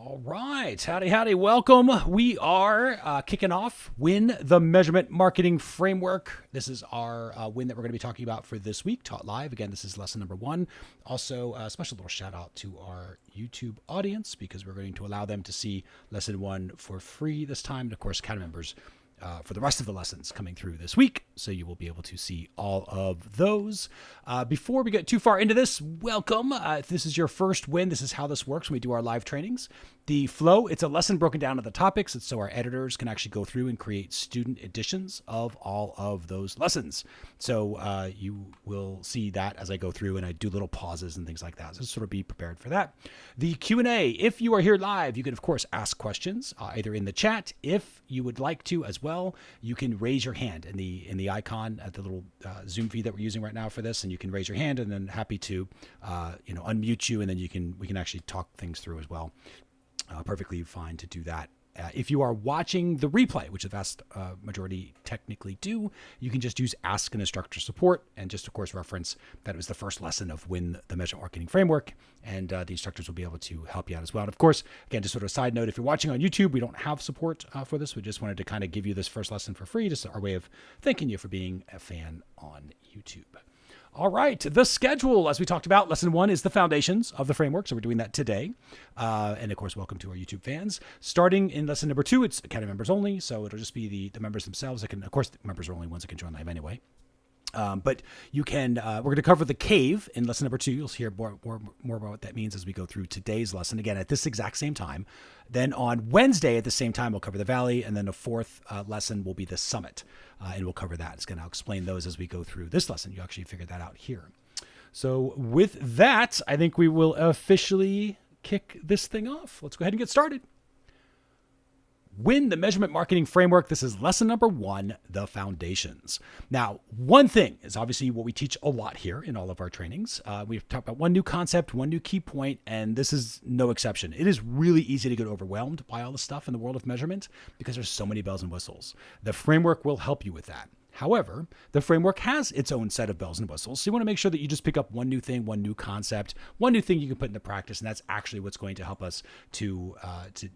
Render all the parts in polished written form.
All right. Howdy. Welcome. We are kicking off W.I.N, the Measurement Marketing Framework. This is our W.I.N that we're going to be talking about for this week, taught live. Again, this is lesson number 1. Also, a special little shout out to our YouTube audience because we're going to allow them to see lesson 1 for free this time. And of course, Academy members for the rest of the lessons coming through this week. So you will be able to see all of those. Before we get too far into this, welcome. If this is your first W.I.N, this is how this works when we do our live trainings. The flow, it's a lesson broken down into topics. It's so our editors can actually go through and create student editions of all of those lessons. So you will see that as I go through and I do little pauses and things like that. So sort of be prepared for that. The Q&A, if you are here live, you can of course ask questions either in the chat. If you would like to as well, you can raise your hand in the icon at the little Zoom feed that we're using right now for this, and you can raise your hand, and then happy to unmute you, and then we can actually talk things through as well. Perfectly fine to do that. If you are watching the replay, which the vast majority technically do, you can just use Ask an Instructor support and just, of course, reference that it was the first lesson of W.I.N, the Measurement Marketing Framework, and the instructors will be able to help you out as well. And of course, again, just sort of a side note, if you're watching on YouTube, we don't have support for this. We just wanted to kind of give you this first lesson for free, just our way of thanking you for being a fan on YouTube. All right, the schedule, as we talked about, lesson 1 is the foundations of the framework. So we're doing that today. And of course, welcome to our YouTube fans. Starting in lesson number 2, it's Academy members only. So it'll just be the members themselves that can, of course, the members are only ones that can join live anyway. But you can, we're going to cover the cave in lesson number 2. You'll hear more about what that means as we go through today's lesson, again, at this exact same time. Then on Wednesday at the same time, we'll cover the valley. And then the 4th lesson will be the summit. And we'll cover that. It's going to explain those as we go through this lesson. You actually figure that out here. So with that, I think we will officially kick this thing off. Let's go ahead and get started. W.I.N, the Measurement Marketing Framework. This is lesson number 1, the foundations. Now, one thing is obviously what we teach a lot here in all of our trainings. We've talked about one new concept, one new key point, and this is no exception. It is really easy to get overwhelmed by all the stuff in the world of measurement because there's so many bells and whistles. The framework will help you with that. However, the framework has its own set of bells and whistles. So you want to make sure that you just pick up one new thing, one new concept, one new thing you can put into practice. And that's actually what's going to help us to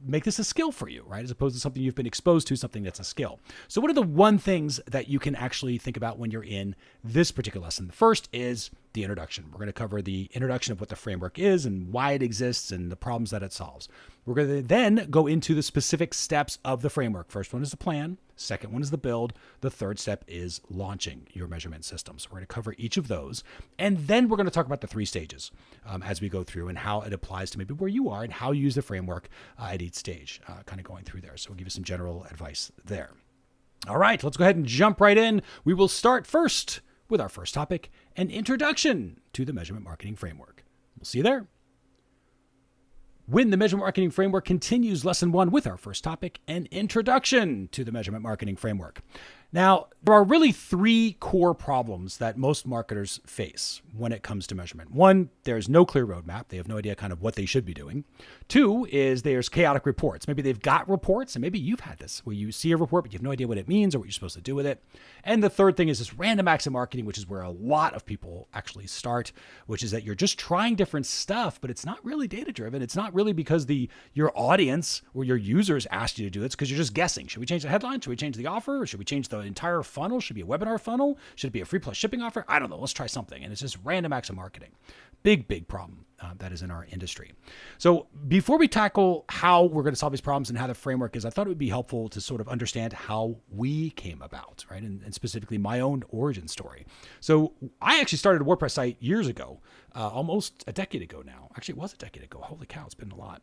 make this a skill for you, right? As opposed to something you've been exposed to, something that's a skill. So what are the one things that you can actually think about when you're in this particular lesson? The first is the introduction. We're going to cover the introduction of what the framework is and why it exists and the problems that it solves. We're going to then go into the specific steps of the framework. First one is the plan. Second one is the build. The third step is launching your measurement system. So we're going to cover each of those. And then we're going to talk about the 3 stages as we go through and how it applies to maybe where you are and how you use the framework at each stage, kind of going through there. So we'll give you some general advice there. All right, let's go ahead and jump right in. We will start first with our first topic, an introduction to the Measurement Marketing Framework. We'll see you there. W.I.N, the Measurement Marketing Framework continues lesson 1 with our first topic, an introduction to the Measurement Marketing Framework. Now, there are really 3 core problems that most marketers face when it comes to measurement. 1, there's no clear roadmap. They have no idea kind of what they should be doing. 2 is there's chaotic reports. Maybe they've got reports, and maybe you've had this, where you see a report, but you have no idea what it means or what you're supposed to do with it. And the third thing is this random acts of marketing, which is where a lot of people actually start, which is that you're just trying different stuff, but it's not really data-driven. It's not really because your audience or your users asked you to do it. It's because you're just guessing. Should we change the headline? Should we change the offer? Or should we change the entire funnel? Should it be a webinar funnel? Should it be a free plus shipping offer? I don't know. Let's try something. And it's just random acts of marketing. Big problem that is in our industry. So before we tackle how we're going to solve these problems and how the framework is, I thought it would be helpful to sort of understand how we came about, right? And specifically my own origin story. So I actually started a WordPress site years ago, almost a decade ago now. Actually, it was a decade ago. Holy cow, it's been a lot.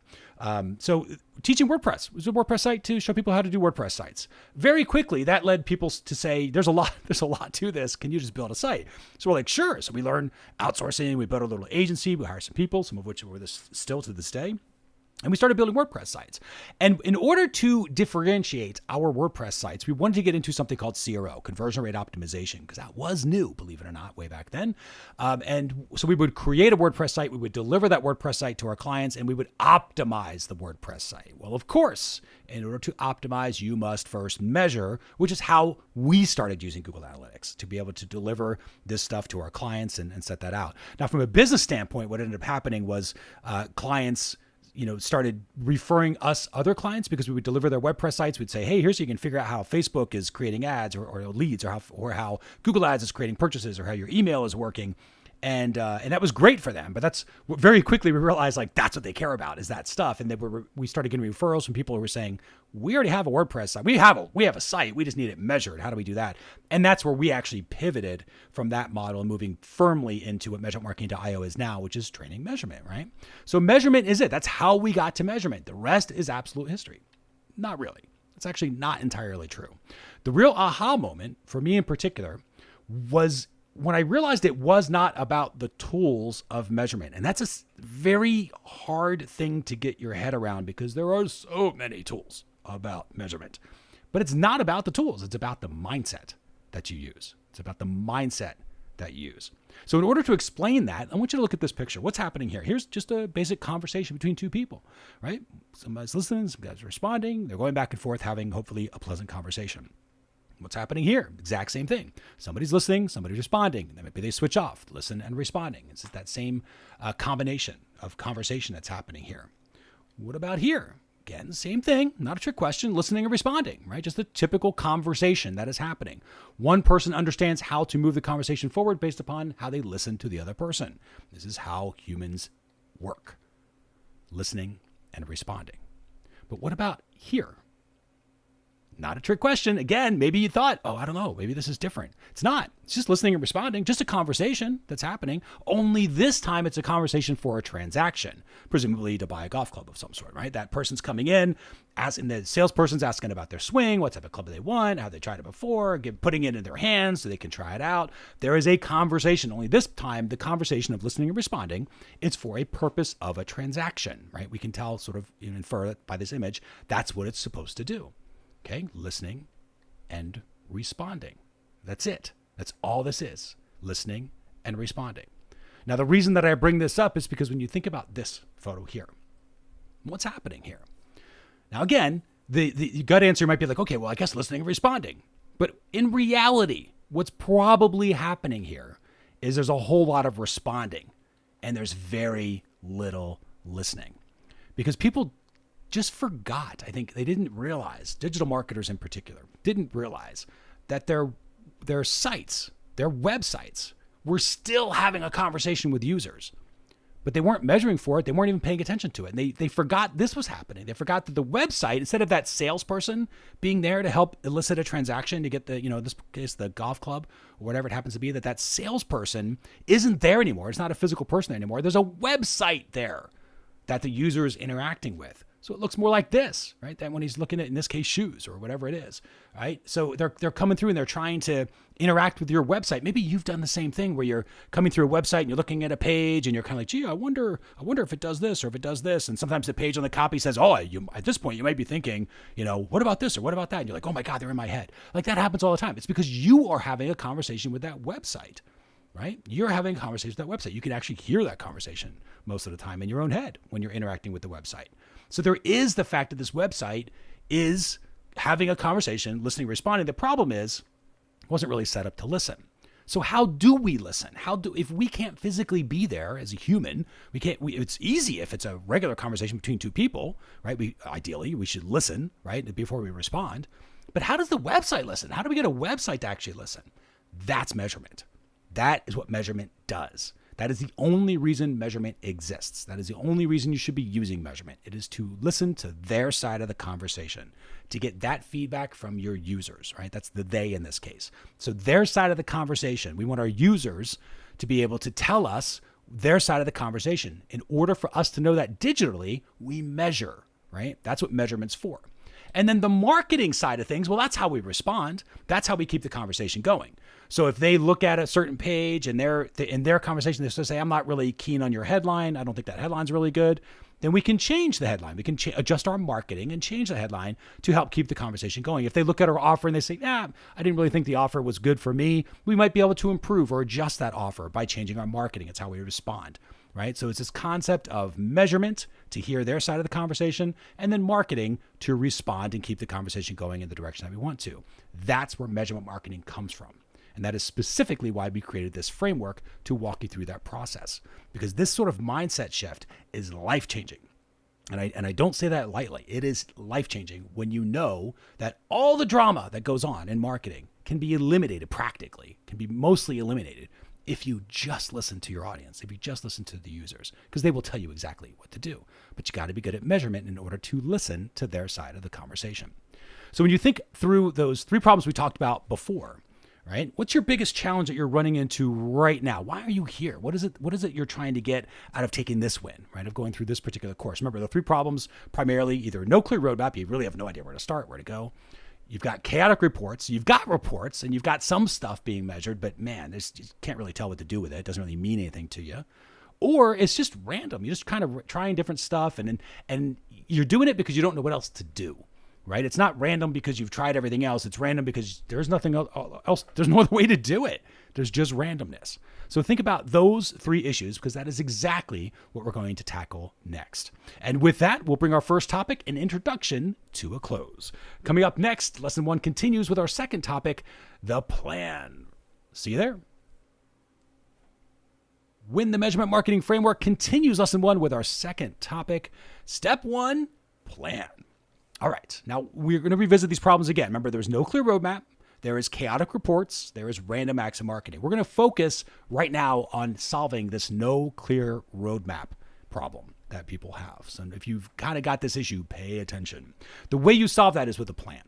So teaching WordPress. It was a WordPress site to show people how to do WordPress sites. Very quickly, that led people to say, there's a lot to this. Can you just build a site? So we're like, sure. So we learned outsourcing. We built a little agency. We hired some people, some of which were still to this day. And we started building WordPress sites. And in order to differentiate our WordPress sites, we wanted to get into something called CRO, conversion rate optimization, because that was new, believe it or not, way back then. And so we would create a WordPress site, we would deliver that WordPress site to our clients, and we would optimize the WordPress site. Well, of course, in order to optimize, you must first measure, which is how we started using Google Analytics to be able to deliver this stuff to our clients and set that out. Now, from a business standpoint, what ended up happening was clients started referring us other clients because we would deliver their WordPress sites. We'd say, hey, here's so you can figure out how Facebook is creating ads or leads, or how Google Ads is creating purchases, or how your email is working. And that was great for them. But that's very quickly we realized, like, that's what they care about, is that stuff. And then we started getting referrals from people who were saying, we already have a WordPress site. We have a site. We just need it measured. How do we do that? And that's where we actually pivoted from that model and moving firmly into what measurementmarketing.io is now, which is training measurement, right? So measurement is it. That's how we got to measurement. The rest is absolute history. Not really. It's actually not entirely true. The real aha moment for me in particular was when I realized it was not about the tools of measurement. And that's a very hard thing to get your head around because there are so many tools about measurement. But it's not about the tools. It's about the mindset that you use. It's about the mindset that you use. So in order to explain that, I want you to look at this picture. What's happening here? Here's just a basic conversation between two people, right? Somebody's listening, some guy's responding. They're going back and forth, having hopefully a pleasant conversation. What's happening here? Exact same thing. Somebody's listening, somebody's responding. Then maybe they switch off, listen and responding. It's that same combination of conversation that's happening here. What about here? Again, same thing, not a trick question, listening and responding, right? Just a typical conversation that is happening. One person understands how to move the conversation forward based upon how they listen to the other person. This is how humans work, listening and responding. But what about here? Not a trick question. Again, maybe you thought, oh, I don't know, maybe this is different. It's not. It's just listening and responding, just a conversation that's happening. Only this time it's a conversation for a transaction, presumably to buy a golf club of some sort, right? That person's coming in, and the salesperson's asking about their swing, what type of club do they want, how they tried it before, putting it in their hands so they can try it out. There is a conversation. Only this time, the conversation of listening and responding, it's for a purpose of a transaction, right? We can tell, sort of infer by this image, that's what it's supposed to do. Okay, listening and responding. That's it. That's all this is, listening and responding. Now, the reason that I bring this up is because when you think about this photo here, what's happening here? Now, again, the gut answer might be like, okay, well, I guess listening and responding. But in reality, what's probably happening here is there's a whole lot of responding and there's very little listening because people just forgot. I think they didn't realize, digital marketers in particular, didn't realize that their sites, their websites were still having a conversation with users, but they weren't measuring for it. They weren't even paying attention to it. And they forgot this was happening. They forgot that the website, instead of that salesperson being there to help elicit a transaction to get the, in this case, the golf club or whatever it happens to be, that salesperson isn't there anymore. It's not a physical person anymore. There's a website there that the user is interacting with. So it looks more like this, right? That when he's looking at, in this case, shoes or whatever it is, right? So they're coming through and they're trying to interact with your website. Maybe you've done the same thing where you're coming through a website and you're looking at a page and you're kind of like, gee, I wonder if it does this or if it does this. And sometimes the page on the copy says, oh, at this point you might be thinking, what about this or what about that? And you're like, oh my God, they're in my head. Like that happens all the time. It's because you are having a conversation with that website, right? You're having a conversation with that website. You can actually hear that conversation most of the time in your own head when you're interacting with the website. So there is the fact that this website is having a conversation, listening, responding. The problem is it wasn't really set up to listen. So how do we listen? If we can't physically be there as a human, it's easy if it's a regular conversation between two people, right? Ideally, we should listen, right? Before we respond. But how does the website listen? How do we get a website to actually listen? That's measurement. That is what measurement does. That is the only reason measurement exists. That is the only reason you should be using measurement. It is to listen to their side of the conversation, to get that feedback from your users, right? That's the they in this case. So their side of the conversation, we want our users to be able to tell us their side of the conversation. In order for us to know that digitally, we measure, right? That's what measurement's for. And then the marketing side of things, well, that's how we respond. That's how we keep the conversation going. So if they look at a certain page and in their conversation, they say, I'm not really keen on your headline. I don't think that headline's really good. Then we can change the headline. We can adjust our marketing and change the headline to help keep the conversation going. If they look at our offer and they say, I didn't really think the offer was good for me, we might be able to improve or adjust that offer by changing our marketing. It's how we respond, right? So it's this concept of measurement to hear their side of the conversation and then marketing to respond and keep the conversation going in the direction that we want to. That's where measurement marketing comes from. And that is specifically why we created this framework to walk you through that process, because this sort of mindset shift is life-changing. And I don't say that lightly. It is life-changing when you know that all the drama that goes on in marketing can be eliminated practically, can be mostly eliminated if you just listen to your audience, if you just listen to the users, because they will tell you exactly what to do. But you got to be good at measurement in order to listen to their side of the conversation. So when you think through those 3 problems we talked about before, right? What's your biggest challenge that you're running into right now? Why are you here? What is it you're trying to get out of taking this win, right? Of going through this particular course. Remember, the 3 problems, primarily either no clear roadmap, you really have no idea where to start, where to go. You've got chaotic reports, you've got reports, and you've got some stuff being measured, but man, you can't really tell what to do with it. It doesn't really mean anything to you. Or it's just random. You're just kind of trying different stuff, and you're doing it because you don't know what else to do. Right? It's not random because you've tried everything else. It's random because there's nothing else. There's no other way to do it. There's just randomness. So think about those 3 issues because that is exactly what we're going to tackle next. And with that, we'll bring our first topic, an introduction, to a close. Coming up next, lesson 1 continues with our second topic, the plan. See you there. W.I.N, the Measurement Marketing Framework, continues lesson 1 with our second topic, step 1, plan. All right, now we're going to revisit these problems again. Remember, there's no clear roadmap. There is chaotic reports. There is random acts of marketing. We're going to focus right now on solving this no clear roadmap problem that people have. So if you've kind of got this issue, pay attention. The way you solve that is with a plan.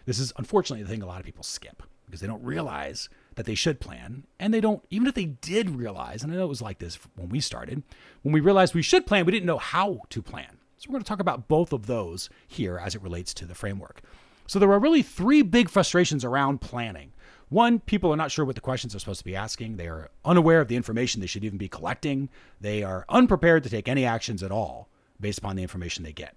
This is unfortunately the thing a lot of people skip because they don't realize that they should plan. And they don't, even if they did realize, and I know it was like this when we started, when we realized we should plan, we didn't know how to plan. So we're going to talk about both of those here as it relates to the framework. So there are really 3 big frustrations around planning. 1, people are not sure what the questions are supposed to be asking. They are unaware of the information they should even be collecting. They are unprepared to take any actions at all based upon the information they get.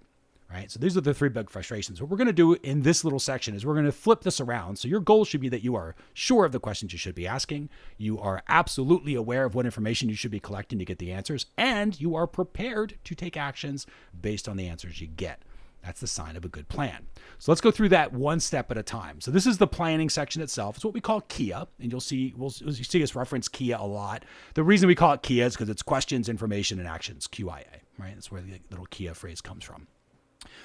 Right? So these are the 3 big frustrations. What we're going to do in this little section is we're going to flip this around. So your goal should be that you are sure of the questions you should be asking. You are absolutely aware of what information you should be collecting to get the answers, and you are prepared to take actions based on the answers you get. That's the sign of a good plan. So let's go through that one step at a time. So this is the planning section itself. It's what we call KIA, and you'll see us reference KIA a lot. The reason we call it KIA is because it's questions, information, and actions, QIA, right? That's where the little KIA phrase comes from.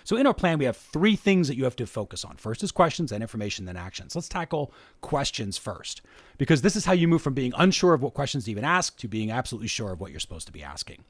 So in our plan, we have 3 things that you have to focus on. First is questions, then information, then actions. Let's tackle questions first, because this is how you move from being unsure of what questions to even ask to being absolutely sure of what you're supposed to be asking.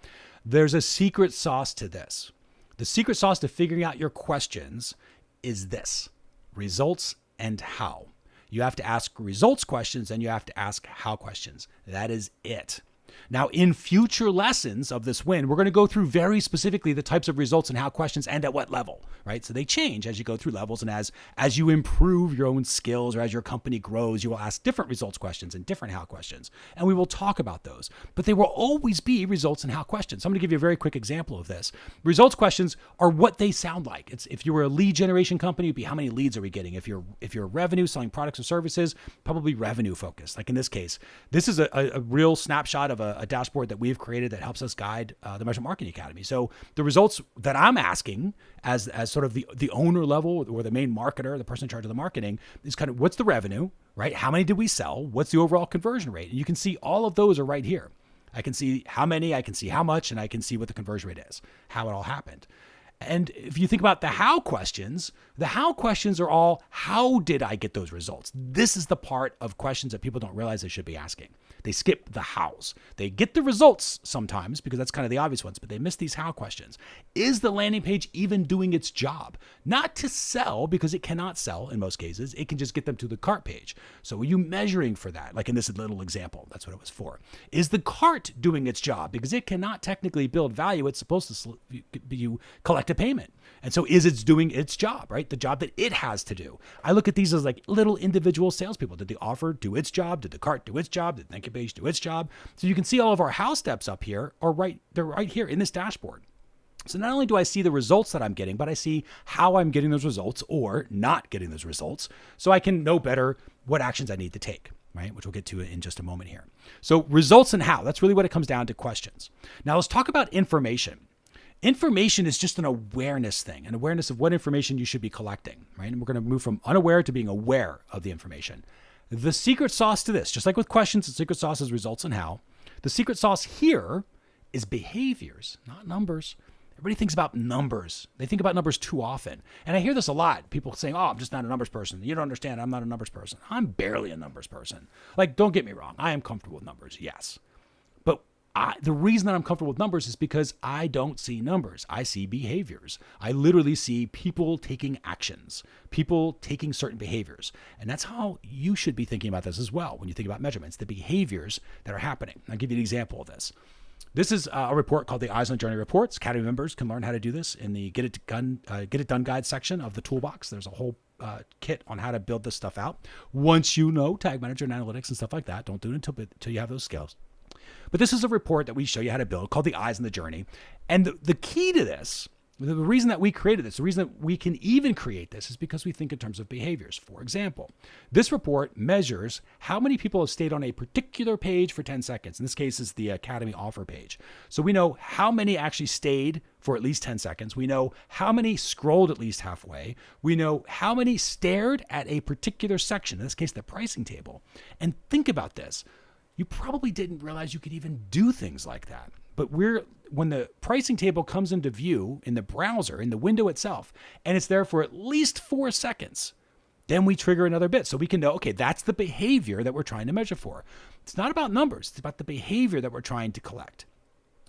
There's a secret sauce to this. The secret sauce to figuring out your questions is this: results and how. You have to ask results questions and you have to ask how questions. That is it. Now, in future lessons of this W.I.N, we're going to go through very specifically the types of results and how questions and at what level, right? So they change as you go through levels, and as you improve your own skills or as your company grows, you will ask different results questions and different how questions, and we will talk about those. But they will always be results and how questions. So I'm going to give you a very quick example of this. Results questions are what they sound like. It's if you were a lead generation company, it'd be how many leads are we getting? If you're revenue, selling products or services, probably revenue focused. Like in this case, this is a real snapshot of a dashboard that we've created that helps us guide the Measurement Marketing Academy. So the results that I'm asking as sort of the owner level or the main marketer, the person in charge of the marketing, is kind of what's the revenue, right? How many did we sell? What's the overall conversion rate? And you can see all of those are right here. I can see how many, I can see how much, and I can see what the conversion rate is, how it all happened. And if you think about the how questions are all, how did I get those results? This is the part of questions that people don't realize they should be asking. They skip the hows. They get the results sometimes because that's kind of the obvious ones, but they miss these how questions. Is the landing page even doing its job? Not to sell, because it cannot sell in most cases. It can just get them to the cart page. So are you measuring for that? Like in this little example, that's what it was for. Is the cart doing its job? Because it cannot technically build value. It's supposed to you collect a payment. And so is it doing its job, right? The job that it has to do. I look at these as like little individual salespeople. Did the offer do its job? Did the cart do its job? Did the thank you page do its job? So you can see all of our how steps up here they're right here in this dashboard. So not only do I see the results that I'm getting, but I see how I'm getting those results or not getting those results. So I can know better what actions I need to take, right? Which we'll get to in just a moment here. So results and how, that's really what it comes down to questions. Now let's talk about information. Information is just an awareness thing, an awareness of what information you should be collecting, right? And we're going to move from unaware to being aware of the information. The secret sauce to this, just like with questions, the secret sauce is results and how. The secret sauce here is behaviors, not numbers. Everybody thinks about numbers. They think about numbers too often. And I hear this a lot. People saying, oh, I'm just not a numbers person. You don't understand. I'm not a numbers person. I'm barely a numbers person. Like, don't get me wrong. I am comfortable with numbers, yes. But the reason that I'm comfortable with numbers is because I don't see numbers. I see behaviors. I literally see people taking actions, people taking certain behaviors. And that's how you should be thinking about this as well when you think about measurements, the behaviors that are happening. I'll give you an example of this. This is a report called the Eyes on the Journey Reports. Academy members can learn how to do this in the Get It Done guide section of the toolbox. There's a whole kit on how to build this stuff out. Once you know tag manager and analytics and stuff like that, don't do it until you have those skills. But this is a report that we show you how to build called the Eyes on the Journey. And the key to this, the reason that we created this, the reason that we can even create this is because we think in terms of behaviors. For example, this report measures how many people have stayed on a particular page for 10 seconds. In this case, it's the Academy offer page. So we know how many actually stayed for at least 10 seconds. We know how many scrolled at least halfway. We know how many stared at a particular section, in this case, the pricing table. And think about this. You probably didn't realize you could even do things like that. But when the pricing table comes into view in the browser, in the window itself, and it's there for at least 4 seconds, then we trigger another bit. So we can know, okay, that's the behavior that we're trying to measure for. It's not about numbers. It's about the behavior that we're trying to collect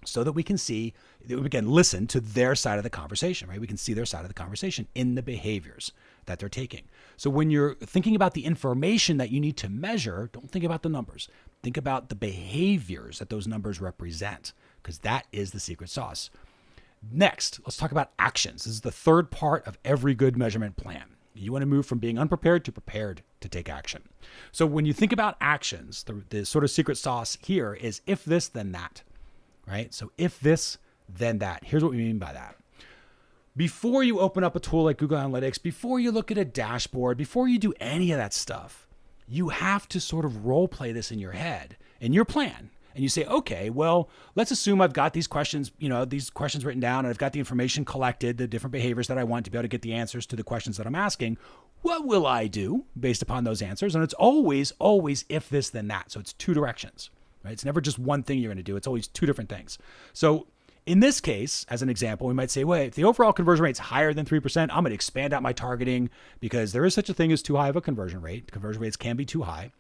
so that we can see, we can listen to their side of the conversation, right? We can see their side of the conversation in the behaviors that they're taking. So when you're thinking about the information that you need to measure, don't think about the numbers. Think about the behaviors that those numbers represent, because that is the secret sauce. Next, let's talk about actions. This is the third part of every good measurement plan. You want to move from being unprepared to prepared to take action. So when you think about actions, the sort of secret sauce here is if this, then that, right? So if this, then that. Here's what we mean by that. Before you open up a tool like Google Analytics, before you look at a dashboard, before you do any of that stuff, you have to sort of role play this in your head, in your plan. And you say, okay, well, let's assume I've got these questions written down and I've got the information collected, the different behaviors that I want to be able to get the answers to the questions that I'm asking. What will I do based upon those answers? And it's always if this, then that. So it's two directions, right? It's never just one thing you're going to do. It's always two different things. So in this case, as an example, we might say, well, if the overall conversion rate is higher than 3%, I'm going to expand out my targeting because there is such a thing as too high of a conversion rate. Conversion rates can be too high.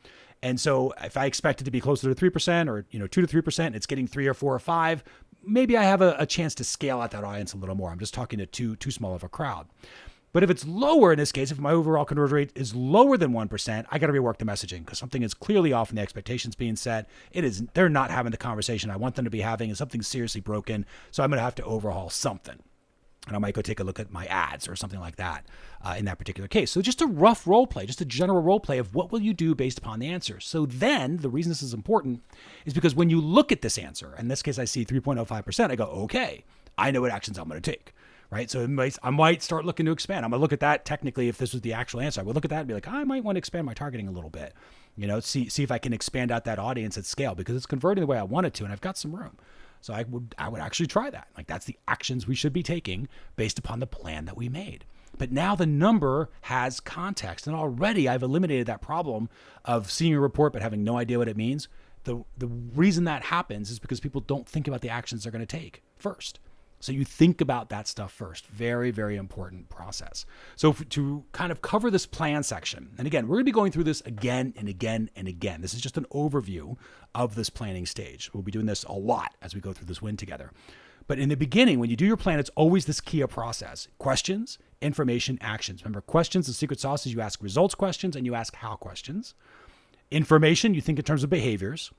And so if I expect it to be closer to 3% or 2 to 3%, it's getting 3 or 4 or 5, maybe I have a chance to scale out that audience a little more. I'm just talking to too small of a crowd. But if it's lower in this case, if my overall conversion rate is lower than 1%, I got to rework the messaging because something is clearly off in the expectations being set. They're not having the conversation I want them to be having, and something's seriously broken. So I'm going to have to overhaul something. And I might go take a look at my ads or something like that in that particular case. So just a rough role play, just a general role play of what will you do based upon the answer. So then the reason this is important is because when you look at this answer, in this case I see 3.05%, I go, okay, I know what actions I'm going to take. Right. So I might start looking to expand. I'm going to look at that technically. If this was the actual answer, I would look at that and be like, I might want to expand my targeting a little bit, see if I can expand out that audience at scale because it's converting the way I want it to. And I've got some room. So I would actually try that. Like that's the actions we should be taking based upon the plan that we made. But now the number has context. And already I've eliminated that problem of seeing a report but having no idea what it means. The reason that happens is because people don't think about the actions they're going to take first. So you think about that stuff first. Very, very important process. So to kind of cover this plan section, and again, we're going to be going through this again and again and again. This is just an overview of this planning stage. We'll be doing this a lot as we go through this WIN together. But in the beginning, when you do your plan, it's always this KIA process. Questions, information, actions. Remember, questions, the secret sauce is you ask results questions and you ask how questions. Information, you think in terms of behaviors.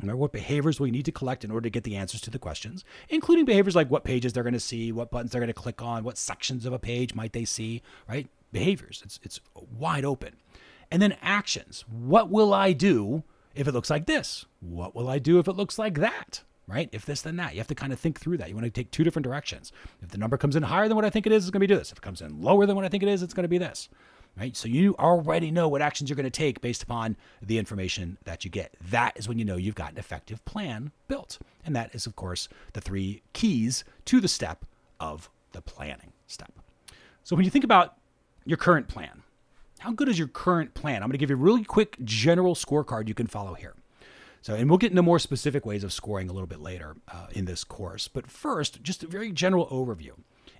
Remember what behaviors we need to collect in order to get the answers to the questions, including behaviors like what pages they're going to see, what buttons they're going to click on, what sections of a page might they see, right? Behaviors, it's wide open. And then actions. What will I do if it looks like this? What will I do if it looks like that, right? If this, then that. You have to kind of think through that. You want to take two different directions. If the number comes in higher than what I think it is, it's going to be this. If it comes in lower than what I think it is, it's going to be this. Right? So you already know what actions you're going to take based upon the information that you get. That is when you know you've got an effective plan built. And that is, of course, the 3 keys to the step of the planning step. So when you think about your current plan, how good is your current plan? I'm going to give you a really quick general scorecard you can follow here. So, and we'll get into more specific ways of scoring a little bit later in this course. But first, just a very general overview.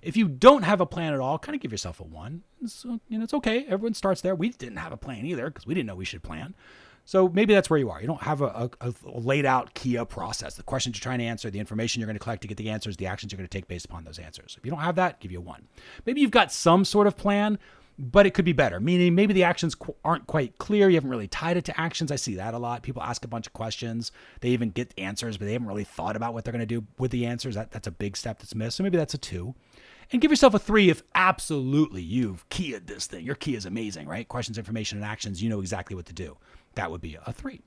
If you don't have a plan at all, kind of give yourself a 1. So, it's okay. Everyone starts there. We didn't have a plan either because we didn't know we should plan. So maybe that's where you are. You don't have a laid out KIA process. The questions you're trying to answer, the information you're going to collect to get the answers, the actions you're going to take based upon those answers. If you don't have that, give you a 1. Maybe you've got some sort of plan, but it could be better. Meaning maybe the actions aren't quite clear. You haven't really tied it to actions. I see that a lot. People ask a bunch of questions. They even get answers, but they haven't really thought about what they're going to do with the answers. That's a big step that's missed. So maybe that's a 2. And give yourself a 3 if absolutely you've KIA'd this thing. Your KIA is amazing, right? Questions, information, and actions. You know exactly what to do. That would be a 3.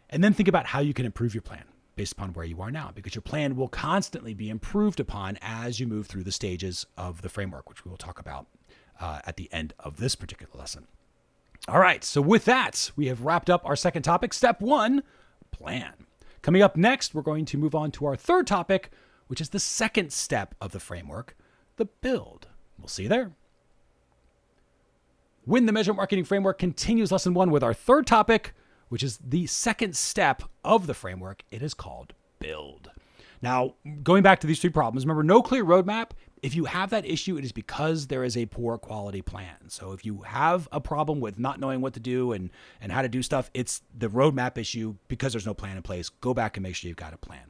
And then think about how you can improve your plan based upon where you are now, because your plan will constantly be improved upon as you move through the stages of the framework, which we will talk about at the end of this particular lesson. All right, so with that, we have wrapped up our second topic, step 1, plan. Coming up next, we're going to move on to our third topic, which is the second step of the framework, the build. We'll see you there. W.I.N, the Measurement Marketing Framework, continues lesson 1 with our third topic, which is the second step of the framework. It is called build. Now, going back to these 3 problems, remember, no clear roadmap. If you have that issue, it is because there is a poor quality plan. So if you have a problem with not knowing what to do and how to do stuff, it's the roadmap issue because there's no plan in place. Go back and make sure you've got a plan.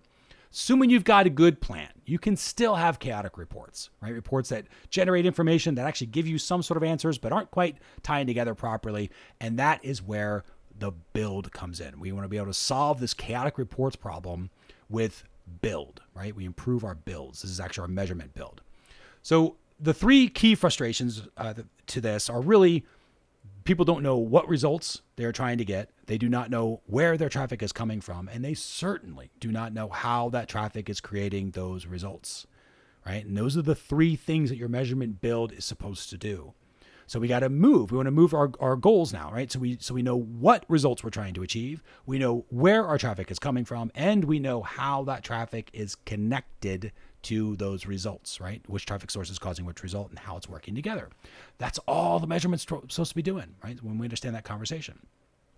Assuming you've got a good plan, you can still have chaotic reports, right? Reports that generate information that actually give you some sort of answers, but aren't quite tying together properly. And that is where the build comes in. We want to be able to solve this chaotic reports problem with build, right? We improve our builds. This is actually our measurement build. So the 3 key frustrations to this are really people don't know what results they're trying to get. They do not know where their traffic is coming from, and they certainly do not know how that traffic is creating those results, right? And those are the 3 things that your measurement build is supposed to do. So we got to move. We want to move our goals now, right? So we know what results we're trying to achieve. We know where our traffic is coming from, and we know how that traffic is connected to those results, right? Which traffic source is causing which result and how it's working together. That's all the measurement's supposed to be doing, right? When we understand that conversation.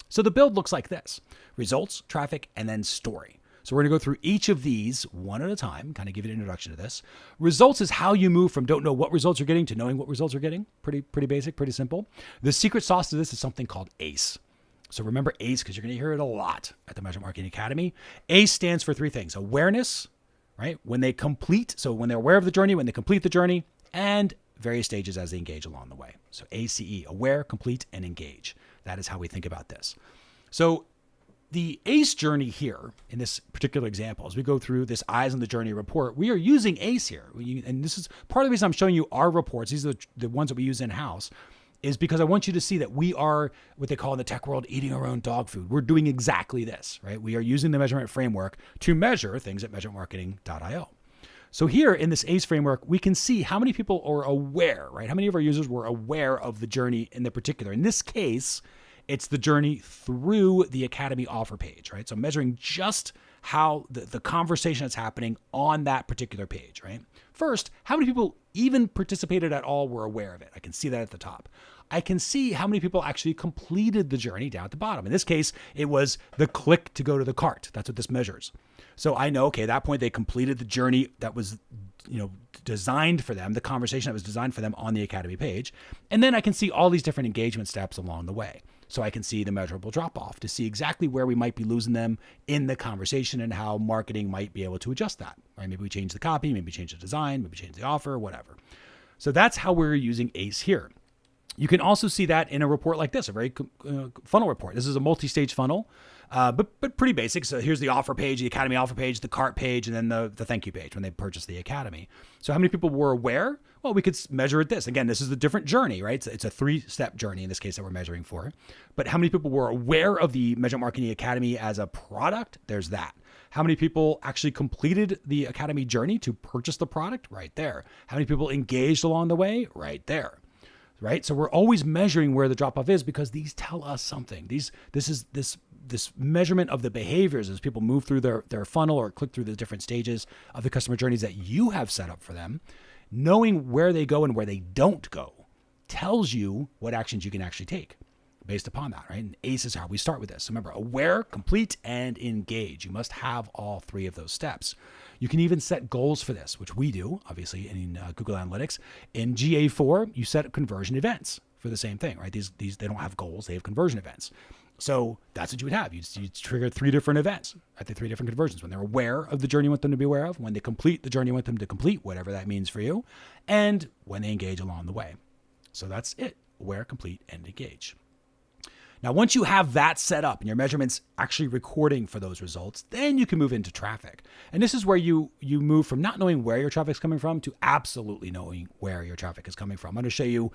So the build looks like this: results, traffic, and then story. So we're going to go through each of these one at a time, kind of give you an introduction to this. Results is how you move from don't know what results you're getting to knowing what results you're getting. Pretty basic, pretty simple. The secret sauce to this is something called ACE. So remember ACE because you're going to hear it a lot at the Measurement Marketing Academy. ACE stands for 3 things: awareness, right? When they complete, so when they're aware of the journey, when they complete the journey, and various stages as they engage along the way. So ACE, aware, complete, and engage. That is how we think about this. So the ACE journey here in this particular example, as we go through this Eyes on the Journey report, we are using ACE here. And this is part of the reason I'm showing you our reports. These are the ones that we use in-house, is because I want you to see that we are what they call in the tech world eating our own dog food. We're doing exactly this, right? We are using the measurement framework to measure things at measuremarketing.io. So here in this ACE framework, we can see how many people are aware, right? How many of our users were aware of the journey in the particular. In this case, it's the journey through the Academy offer page, right? So measuring just how the conversation that's happening on that particular page, right? First, how many people even participated at all were aware of it? I can see that at the top. I can see how many people actually completed the journey down at the bottom. In this case, it was the click to go to the cart. That's what this measures. So I know, okay, at that point they completed the journey that was, designed for them, the conversation that was designed for them on the Academy page. And then I can see all these different engagement steps along the way. So I can see the measurable drop-off to see exactly where we might be losing them in the conversation and how marketing might be able to adjust that. Right? Maybe we change the copy, maybe change the design, maybe change the offer, whatever. So that's how we're using ACE here. You can also see that in a report like this, a very funnel report. This is a multi-stage funnel, but pretty basic. So here's the offer page, the Academy offer page, the cart page, and then the thank you page when they purchase the Academy. So how many people were aware? Well, we could measure it this. Again, this is a different journey, right? It's a 3-step journey in this case that we're measuring for. But how many people were aware of the Measurement Marketing Academy as a product? There's that. How many people actually completed the Academy journey to purchase the product? Right there. How many people engaged along the way? Right there. Right? So we're always measuring where the drop-off is because these tell us something. This measurement of the behaviors as people move through their funnel or click through the different stages of the customer journeys that you have set up for them, knowing where they go and where they don't go tells you what actions you can actually take. based upon that, right? And ACE is how we start with this. So remember, aware, complete, and engage. You must have all three of those steps. You can even set goals for this, which we do, obviously, in Google Analytics. In GA4, you set conversion events for the same thing, right? These they don't have goals, they have conversion events. So that's what you would have. You'd trigger 3 different events at the 3 different conversions. When they're aware of the journey you want them to be aware of, when they complete the journey you want them to complete, whatever that means for you, and when they engage along the way. So that's it. Aware, complete, and engage. Now, once you have that set up and your measurements actually recording for those results, then you can move into traffic. And this is where you move from not knowing where your traffic is coming from to absolutely knowing where your traffic is coming from. I'm going to show you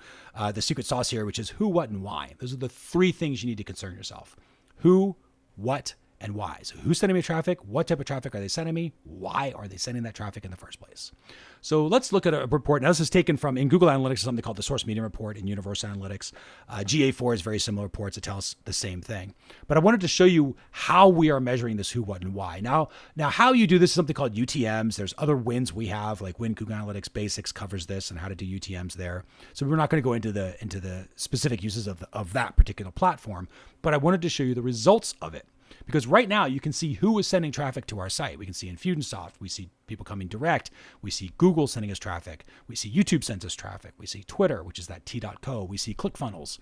the secret sauce here, which is who, what, and why. Those are the 3 things you need to concern yourself. Who, what, and why. So who's sending me traffic? What type of traffic are they sending me? Why are they sending that traffic in the first place? So let's look at a report. Now, this is taken from, in Google Analytics, something called the Source Medium Report in Universal Analytics. GA4 is very similar reports that tell us the same thing. But I wanted to show you how we are measuring this who, what, and why. Now how you do this is something called UTMs. There's other WINs we have, like W.I.N Google Analytics Basics covers this and how to do UTMs there. So we're not going to go into the specific uses of that particular platform, but I wanted to show you the results of it. Because right now you can see who is sending traffic to our site. We can see Infusionsoft. We see people coming direct. We see Google sending us traffic. We see YouTube sends us traffic. We see Twitter, which is that t.co. We see ClickFunnels,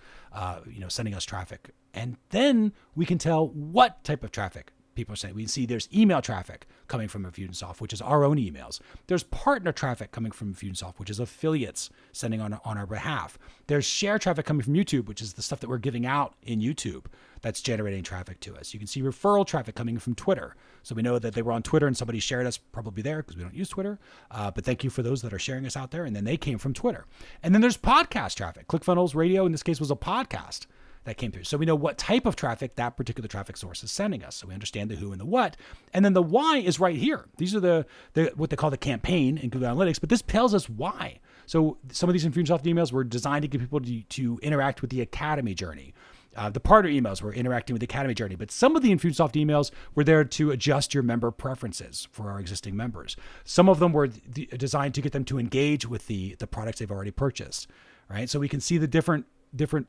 sending us traffic. And then we can tell what type of traffic people are sending. We can see there's email traffic coming from Infusionsoft, which is our own emails. There's partner traffic coming from Infusionsoft, which is affiliates sending on our behalf. There's share traffic coming from YouTube, which is the stuff that we're giving out in YouTube that's generating traffic to us. You can see referral traffic coming from Twitter. So we know that they were on Twitter and somebody shared us, probably there because we don't use Twitter. But thank you for those that are sharing us out there. And then they came from Twitter. And then there's podcast traffic. ClickFunnels Radio, in this case, was a podcast that came through. So we know what type of traffic that particular traffic source is sending us. So we understand the who and the what. And then the why is right here. These are the what they call the campaign in Google Analytics, but this tells us why. So some of these Infusionsoft emails were designed to get people to interact with the Academy journey. The partner emails were interacting with the Academy journey, but some of the Infusionsoft emails were there to adjust your member preferences for our existing members. Some of them were designed to get them to engage with the products they've already purchased, right? So we can see the different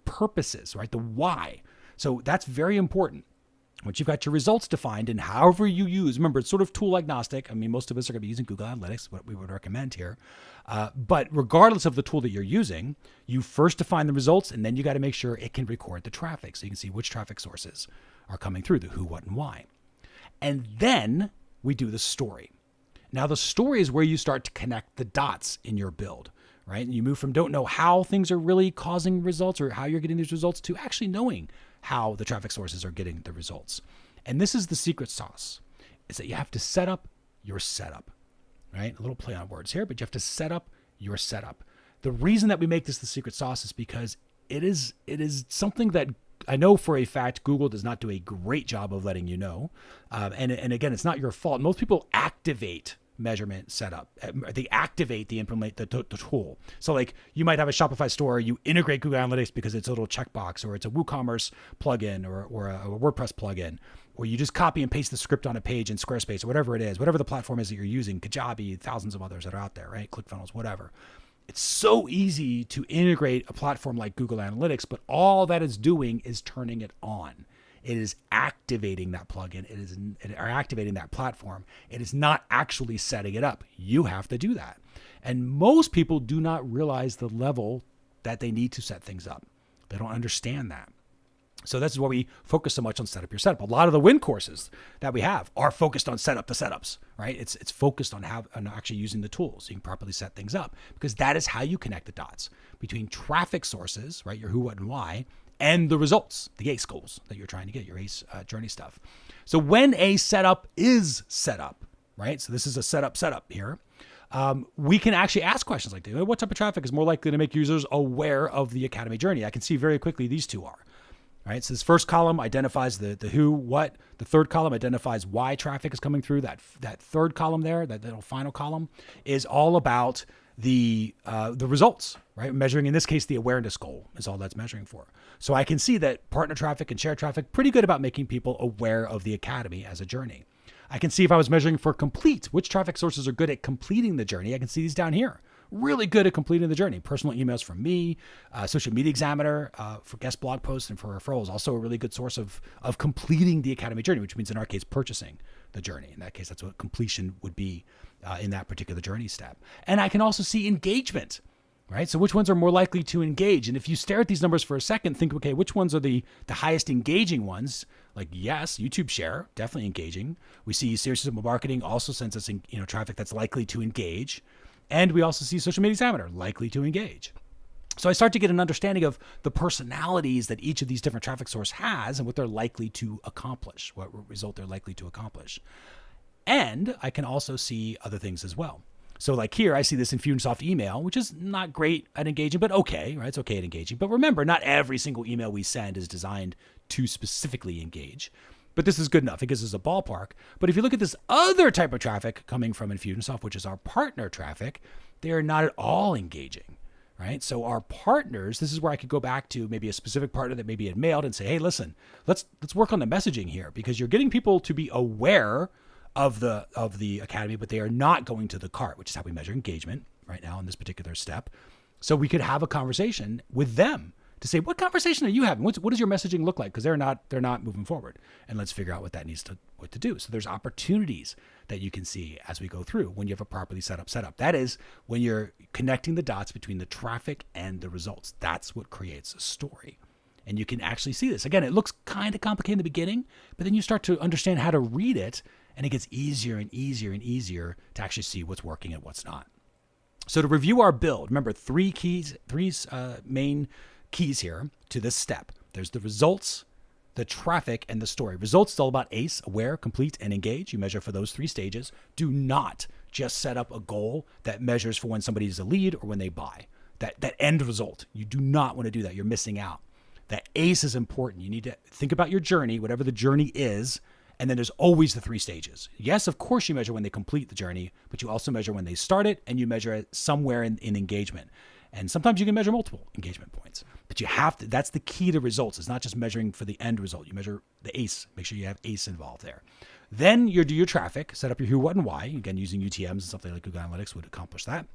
purposes, right? The why. So that's very important. Once you've got your results defined and however you use, remember, it's sort of tool agnostic. I mean, most of us are going to be using Google Analytics, what we would recommend here. But regardless of the tool that you're using, you first define the results and then you got to make sure it can record the traffic. So you can see which traffic sources are coming through, the who, what, and why. And then we do the story. Now the story is where you start to connect the dots in your build, right? And you move from don't know how things are really causing results or how you're getting these results to actually knowing how the traffic sources are getting the results. And this is the secret sauce, is that you have to set up your setup, right? A little play on words here, but you have to set up your setup. The reason that we make this the secret sauce is because it is something that I know for a fact Google does not do a great job of letting you know. And again, it's not your fault. Most people activate measurement setup. They activate implement the tool. So like you might have a Shopify store, you integrate Google Analytics because it's a little checkbox or it's a WooCommerce plugin or a WordPress plugin, or you just copy and paste the script on a page in Squarespace or whatever it is, whatever the platform is that you're using, Kajabi, thousands of others that are out there, right? ClickFunnels, whatever. It's so easy to integrate a platform like Google Analytics, but all that it's doing is turning it on. It is activating that plugin. It is activating that platform. It is not actually setting it up. You have to do that. And most people do not realize the level that they need to set things up. They don't understand that. So this is why we focus so much on set up your setup. A lot of the WIN courses that we have are focused on set up the setups, right? It's focused on actually using the tools so you can properly set things up, because that is how you connect the dots between traffic sources, right? Your who, what, and why, and the results, the ACE goals that you're trying to get, your ACE journey stuff. So when a setup is set up, right? So this is a setup here. We can actually ask questions like, what type of traffic is more likely to make users aware of the Academy journey? I can see very quickly these two are, right? So this first column identifies the who, what. The third column identifies why traffic is coming through. That third column there, that little final column, is all about the results, right? Measuring, in this case, the awareness goal is all that's measuring for. So I can see that partner traffic and share traffic, pretty good about making people aware of the Academy as a journey. I can see if I was measuring for complete, which traffic sources are good at completing the journey. I can see these down here, really good at completing the journey. Personal emails from me, Social Media Examiner for guest blog posts and for referrals, also a really good source of completing the Academy journey, which means in our case, purchasing the journey. In that case, that's what completion would be in that particular journey step. And I can also see engagement, right? So which ones are more likely to engage? And if you stare at these numbers for a second, think, okay, which ones are the highest engaging ones? Like, yes, YouTube share, definitely engaging. We see Serious Simple Marketing also sends us, traffic that's likely to engage. And we also see Social Media Examiner likely to engage. So I start to get an understanding of the personalities that each of these different traffic source has and what they're likely to accomplish, what result they're likely to accomplish. And I can also see other things as well. So like here, I see this Infusionsoft email, which is not great at engaging, but okay, right? It's okay at engaging. But remember, not every single email we send is designed to specifically engage. But this is good enough. It gives us a ballpark. But if you look at this other type of traffic coming from Infusionsoft, which is our partner traffic, they are not at all engaging, right? So our partners, this is where I could go back to maybe a specific partner that maybe had mailed and say, hey, listen, let's work on the messaging here, because you're getting people to be aware of the Academy, but they are not going to the cart, which is how we measure engagement right now in this particular step. So we could have a conversation with them to say, what conversation are you having? What does your messaging look like? Because they're not moving forward, and let's figure out what to do. So there's opportunities that you can see as we go through when you have a properly set up setup. That is when you're connecting the dots between the traffic and the results. That's what creates a story. And you can actually see this. Again, it looks kind of complicated in the beginning, but then you start to understand how to read it, and it gets easier and easier and easier to actually see what's working and what's not. So to review our build, remember three main keys here to this step. There's the results, the traffic, and the story. Results is all about ACE, aware, complete, and engage. You measure for those 3 stages. Do not just set up a goal that measures for when somebody is a lead or when they buy. That end result. You do not want to do that. You're missing out. That ACE is important. You need to think about your journey, whatever the journey is, and then there's always the 3 stages. Yes, of course you measure when they complete the journey, but you also measure when they start it, and you measure it somewhere in engagement. And sometimes you can measure multiple engagement points, but you have to, that's the key to results. It's not just measuring for the end result. You measure the ACE, make sure you have ACE involved there. Then you do your traffic, set up your who, what, and why. Again, using UTMs and something like Google Analytics would accomplish that.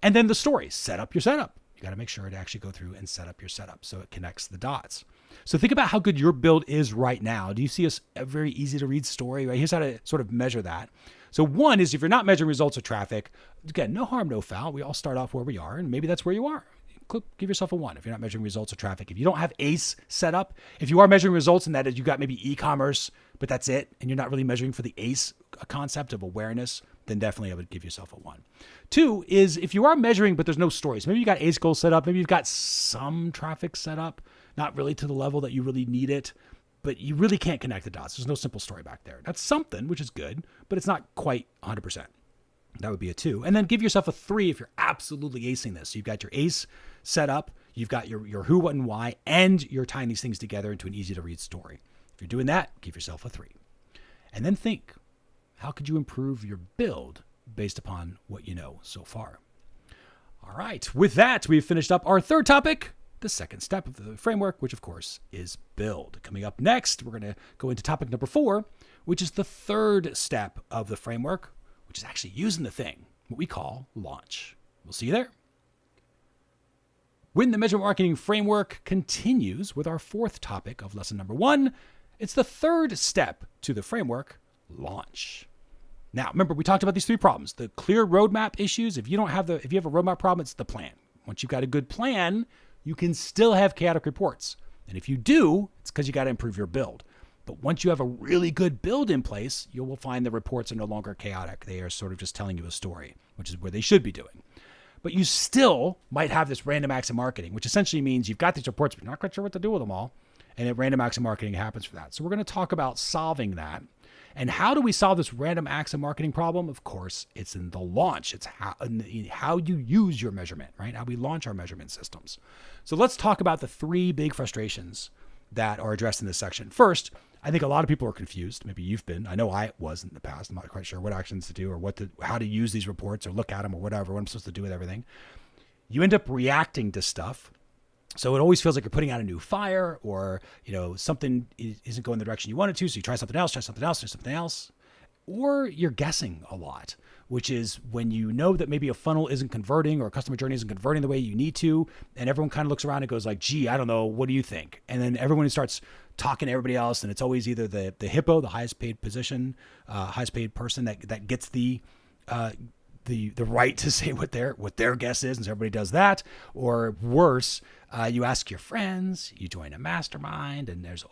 And then the story, set up your setup. You got to make sure to actually go through and set up your setup so it connects the dots. So think about how good your build is right now. Do you see a very easy to read story? Right? Here's how to sort of measure that. So one is if you're not measuring results or traffic, again, no harm, no foul. We all start off where we are, and maybe that's where you are. Give yourself a 1 if you're not measuring results or traffic. If you don't have ACE set up, if you are measuring results and that is you got maybe e-commerce, but that's it, and you're not really measuring for the ACE concept of awareness, then definitely I would give yourself a 1. 2 is if you are measuring, but there's no stories. Maybe you got ACE goals set up. Maybe you've got some traffic set up, not really to the level that you really need it, but you really can't connect the dots. There's no simple story back there. That's something, which is good, but it's not quite 100%. That would be a 2. And then give yourself a 3 if you're absolutely acing this. So you've got your ACE set up, you've got your who, what, and why, and you're tying these things together into an easy to read story. If you're doing that, give yourself a 3. And then think, how could you improve your build based upon what you know so far? All right. With that, we've finished up our 3rd topic, the 2nd step of the framework, which of course is build. Coming up next, we're going to go into topic number 4, which is the 3rd step of the framework, which is actually using the thing, what we call launch. We'll see you there. When the Measurement Marketing Framework continues with our 4th topic of lesson number 1, it's the 3rd step to the framework, launch. Now, remember, we talked about these 3 problems. The clear roadmap issues. If you have a roadmap problem, it's the plan. Once you've got a good plan, you can still have chaotic reports. And if you do, it's because you got to improve your build. But once you have a really good build in place, you will find the reports are no longer chaotic. They are sort of just telling you a story, which is where they should be doing. But you still might have this random acts of marketing, which essentially means you've got these reports, but you're not quite sure what to do with them all. And then random acts of marketing happens for that. So we're going to talk about solving that. And how do we solve this random acts of marketing problem? Of course, it's in the launch. It's how you use your measurement, right? How we launch our measurement systems. So let's talk about the 3 big frustrations that are addressed in this section. First, I think a lot of people are confused. Maybe you've been. I know I was in the past. I'm not quite sure what actions to do or how to use these reports or look at them or whatever, what I'm supposed to do with everything. You end up reacting to stuff. So it always feels like you're putting out a new fire or, something isn't going the direction you want it to. So you try something else. or you're guessing a lot, which is when you know that maybe a funnel isn't converting or a customer journey isn't converting the way you need to. And everyone kind of looks around and goes like, gee, I don't know. What do you think? And then everyone starts talking to everybody else. And it's always either the hippo, the highest paid position, highest paid person that gets the right to say what their guess is, and so everybody does that. Or worse, you ask your friends, you join a mastermind, and there's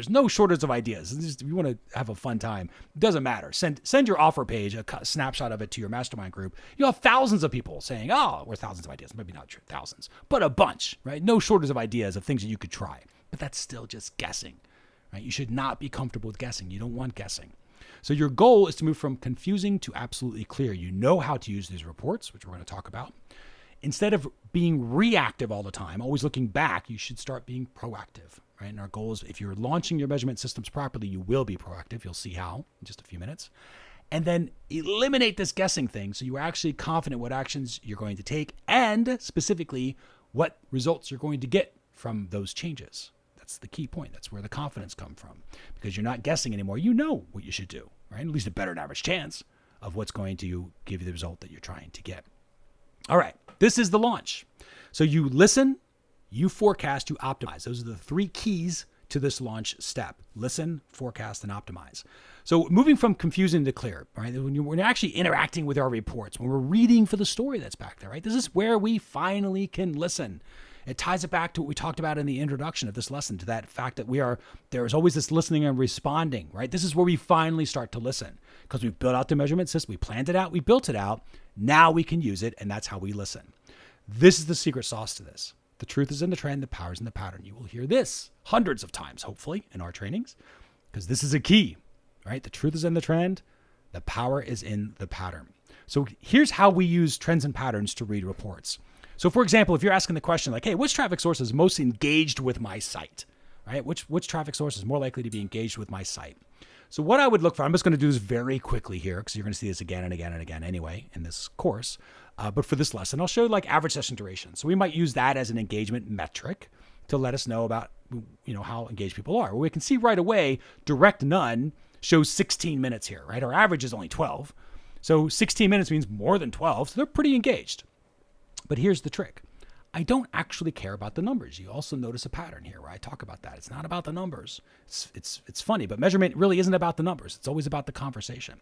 no shortage of ideas. If you want to have a fun time, it doesn't matter. Send your offer page, a snapshot of it to your mastermind group. You'll have thousands of people saying, "Oh, we're thousands of ideas." Maybe not true, thousands, but a bunch, right? No shortage of ideas of things that you could try, but that's still just guessing, right? You should not be comfortable with guessing. You don't want guessing. So your goal is to move from confusing to absolutely clear. You know how to use these reports, which we're going to talk about. Instead of being reactive all the time, always looking back, you should start being proactive, right? And our goal is, if you're launching your measurement systems properly, you will be proactive. You'll see how in just a few minutes. And then eliminate this guessing thing so you are actually confident what actions you're going to take and specifically what results you're going to get from those changes. That's the key point. That's where the confidence comes from, because you're not guessing anymore. You know what you should do, right? At least a better than average chance of what's going to give you the result that you're trying to get. All right, this is the launch. So you listen, you forecast, you optimize. Those are the three keys to this launch step: listen, forecast, and optimize. So moving from confusing to clear, right? When you're actually interacting with our reports, when we're reading for the story that's back there, right? This is where we finally can listen. It ties it back to what we talked about in the introduction of this lesson, to that fact that there is always this listening and responding, right? This is where we finally start to listen, because we've built out the measurement system, we planned it out, we built it out. Now we can use it, and that's how we listen. This is the secret sauce to this. The truth is in the trend, the power is in the pattern. You will hear this hundreds of times, hopefully, in our trainings, because this is a key, right? The truth is in the trend, the power is in the pattern. So here's how we use trends and patterns to read reports. So for example, if you're asking the question like, hey, which traffic source is most engaged with my site, right? Which traffic source is more likely to be engaged with my site? So what I would look for, I'm just going to do this very quickly here, because you're going to see this again and again and again anyway in this course. But for this lesson, I'll show like average session duration. So we might use that as an engagement metric to let us know about, how engaged people are. Well, we can see right away, direct none shows 16 minutes here, right? Our average is only 12. So 16 minutes means more than 12. So they're pretty engaged. But here's the trick. I don't actually care about the numbers. You also notice a pattern here where I talk about that. It's not about the numbers. It's funny, but measurement really isn't about the numbers. It's always about the conversation.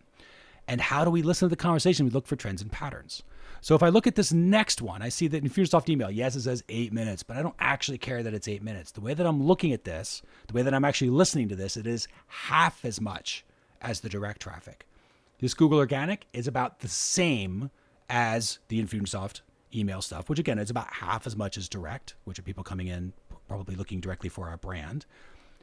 And how do we listen to the conversation? We look for trends and patterns. So if I look at this next one, I see that in Infusionsoft email, yes, it says 8 minutes, but I don't actually care that it's 8 minutes. The way that I'm looking at this, the way that I'm actually listening to this, it is half as much as the direct traffic. This Google Organic is about the same as the Infusionsoft email stuff, which again, is about half as much as direct, which are people coming in, probably looking directly for our brand.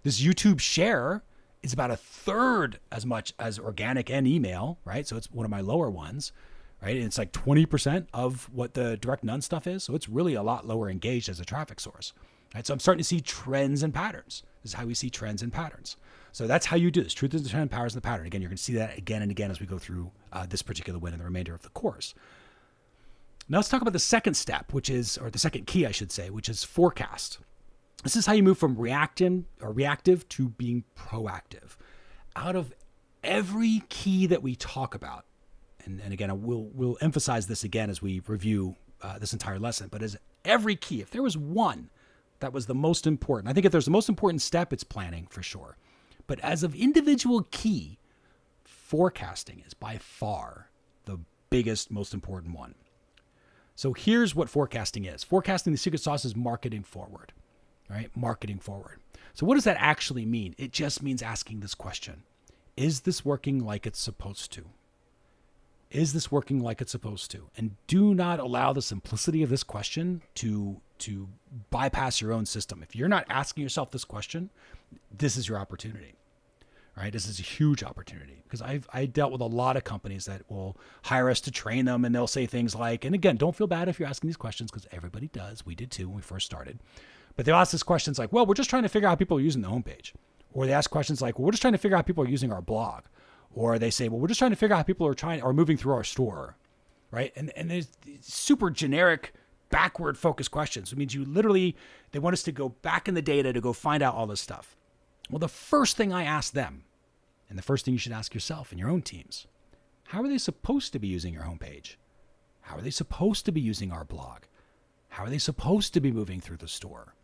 This YouTube share is about a third as much as organic and email, right? So it's one of my lower ones, right? And it's like 20% of what the direct none stuff is. So it's really a lot lower engaged as a traffic source, right? So I'm starting to see trends and patterns. This is how we see trends and patterns. So that's how you do this. Truth is the trend, power is the pattern. Again, you're going to see that again and again as we go through this particular win and the remainder of the course. Now let's talk about the second step, or the second key, I should say, which is forecast. This is how you move from reactive to being proactive. Out of every key that we talk about, and again, we'll emphasize this again as we review this entire lesson, but as every key, if there was one that was the most important, I think if there's the most important step, it's planning for sure. But as of individual key, forecasting is by far the biggest, most important one. So here's what forecasting is. Forecasting, the secret sauce, is marketing forward, right? Marketing forward. So what does that actually mean? It just means asking this question. Is this working like it's supposed to? Is this working like it's supposed to? And do not allow the simplicity of this question to bypass your own system. If you're not asking yourself this question, this is your opportunity. Right? This is a huge opportunity, because I dealt with a lot of companies that will hire us to train them, and they'll say things like, and again, don't feel bad if you're asking these questions, because everybody does. We did too when we first started. But they'll ask these questions like, well, we're just trying to figure out how people are using the homepage. Or they ask questions like, well, we're just trying to figure out how people are using our blog. Or they say, well, we're just trying to figure out how people are moving through our store. Right? And there's super generic, backward focused questions. It means they want us to go back in the data to go find out all this stuff. Well, the first thing I ask them And the first thing you should ask yourself and your own teams, how are they supposed to be using your homepage? How are they supposed to be using our blog? How are they supposed to be moving through the store?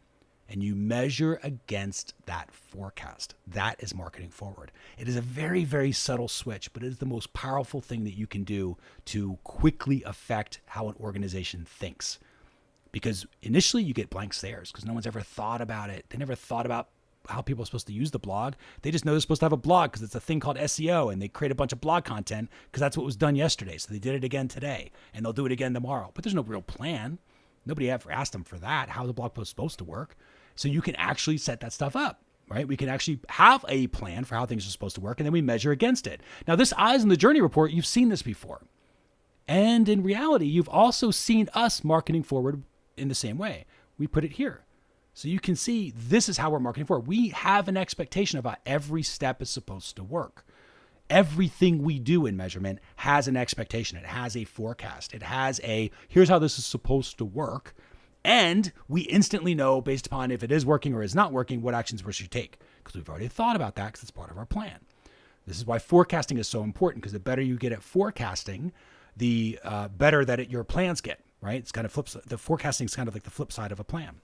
And you measure against that forecast. That is marketing forward. It is a very, very subtle switch, but it is the most powerful thing that you can do to quickly affect how an organization thinks. Because initially you get blank stares because no one's ever thought about it. They never thought about how people are supposed to use the blog. They just know they're supposed to have a blog because it's a thing called SEO, and they create a bunch of blog content because that's what was done yesterday. So they did it again today, and they'll do it again tomorrow. But there's no real plan. Nobody ever asked them for that, how the blog post is supposed to work. So you can actually set that stuff up, right? We can actually have a plan for how things are supposed to work, and then we measure against it. Now, this Eyes on the Journey report, you've seen this before. And in reality, you've also seen us marketing forward in the same way. We put it here. So you can see this is how we're marketing forward. We have an expectation about every step is supposed to work. Everything we do in measurement has an expectation. It has a forecast. It has a, here's how this is supposed to work. And we instantly know, based upon if it is working or is not working, what actions we should take. Because we've already thought about that because it's part of our plan. This is why forecasting is so important, because the better you get at forecasting, the better that your plans get, right? It's kind of flips. The forecasting is kind of like the flip side of a plan.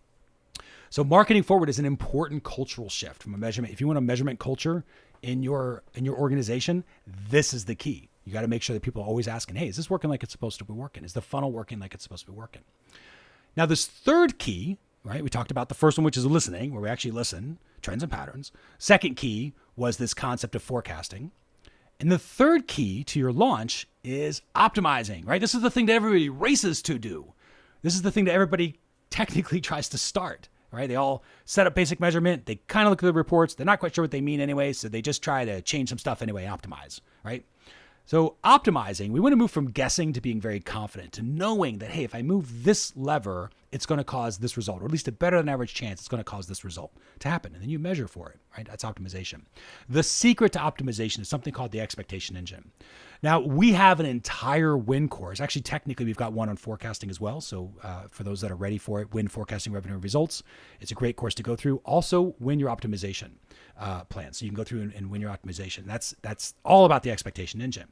So marketing forward is an important cultural shift from a measurement. If you want a measurement culture in your organization, this is the key. You got to make sure that people are always asking, hey, is this working like it's supposed to be working? Is the funnel working like it's supposed to be working? Now, this third key, right? We talked about the first one, which is listening, where we actually listen, trends and patterns. Second key was this concept of forecasting. And the third key to your launch is optimizing, right? This is the thing that everybody races to do. This is the thing that everybody technically tries to start, right? They all set up basic measurement. They kind of look at the reports. They're not quite sure what they mean anyway, so they just try to change some stuff anyway, optimize, right? So optimizing, we want to move from guessing to being very confident, to knowing that, hey, if I move this lever, it's going to cause this result, or at least a better than average chance it's going to cause this result to happen. And then you measure for it, right? That's optimization. The secret to optimization is something called the expectation engine. Now, we have an entire W.I.N course. Actually, technically, we've got one on forecasting as well. So for those that are ready for it, W.I.N Forecasting Revenue and Results. It's a great course to go through. Also, W.I.N your optimization plan. So you can go through and W.I.N your optimization. That's all about the expectation engine.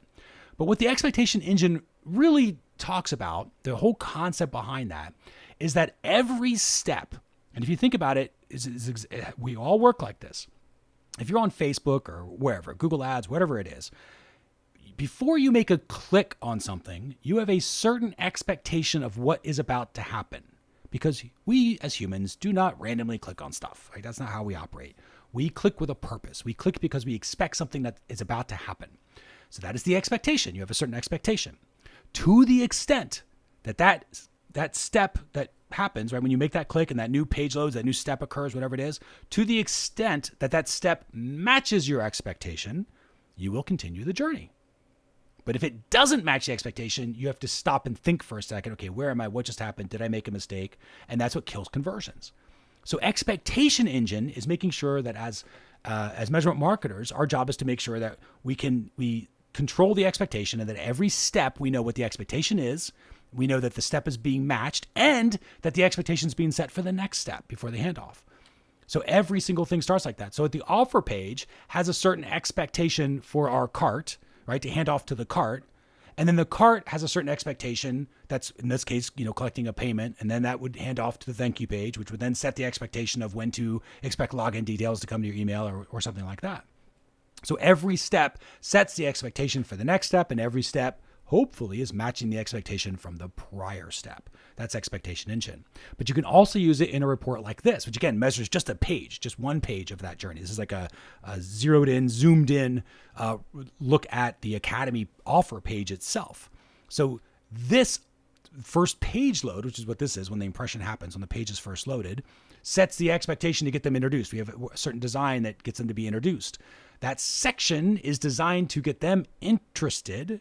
But what the expectation engine really talks about, the whole concept behind that, is that every step, and if you think about it, we all work like this. If you're on Facebook or wherever, Google Ads, whatever it is, before you make a click on something, you have a certain expectation of what is about to happen. Because we as humans do not randomly click on stuff, right? That's not how we operate. We click with a purpose. We click because we expect something that is about to happen. So that is the expectation. You have a certain expectation. To the extent that that step that happens, right, when you make that click and that new page loads, that new step occurs, whatever it is, to the extent that that step matches your expectation, you will continue the journey. But if it doesn't match the expectation, you have to stop and think for a second, okay, where am I? What just happened? Did I make a mistake? And that's what kills conversions. So expectation engine is making sure that as measurement marketers, our job is to make sure that we control the expectation, and that every step we know what the expectation is. We know that the step is being matched and that the expectation is being set for the next step before the handoff. So every single thing starts like that. So the offer page has a certain expectation for our cart, right, to hand off to the cart. And then the cart has a certain expectation that's, in this case, collecting a payment. And then that would hand off to the thank you page, which would then set the expectation of when to expect login details to come to your email or something like that. So every step sets the expectation for the next step, and every step hopefully is matching the expectation from the prior step. That's expectation engine. But you can also use it in a report like this, which again measures just a page, just one page of that journey. This is like a zeroed in, zoomed in look at the Academy offer page itself. So this first page load, which is what this is when the impression happens, when the page is first loaded, sets the expectation to get them introduced. We have a certain design that gets them to be introduced. That section is designed to get them interested.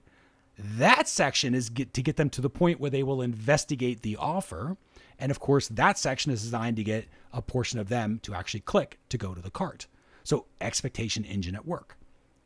That section is to get them to the point where they will investigate the offer. And of course, that section is designed to get a portion of them to actually click to go to the cart. So expectation engine at work,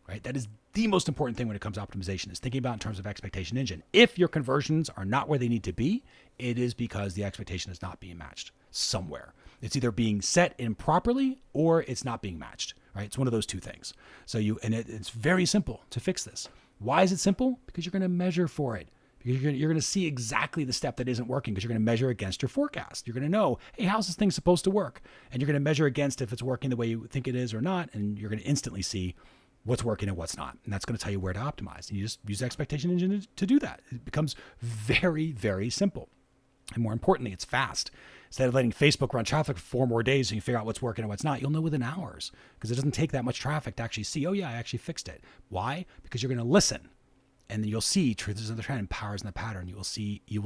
right? That is the most important thing when it comes to optimization, is thinking about in terms of expectation engine. If your conversions are not where they need to be, it is because the expectation is not being matched somewhere. It's either being set improperly or it's not being matched, right? It's one of those two things. So it's very simple to fix this. Why is it simple? Because you're going to measure for it. You're going to see exactly the step that isn't working because you're going to measure against your forecast. You're going to know, hey, how's this thing supposed to work? And you're going to measure against if it's working the way you think it is or not. And you're going to instantly see what's working and what's not. And that's going to tell you where to optimize. And you just use the expectation engine to do that. It becomes very, very simple. And more importantly, it's fast. Instead of letting Facebook run traffic for 4 more days so you can figure out what's working and what's not, you'll know within hours because it doesn't take that much traffic to actually see, oh yeah, I actually fixed it. Why? Because you're going to listen. And then you'll see truth is in the trend and power is in the pattern. You will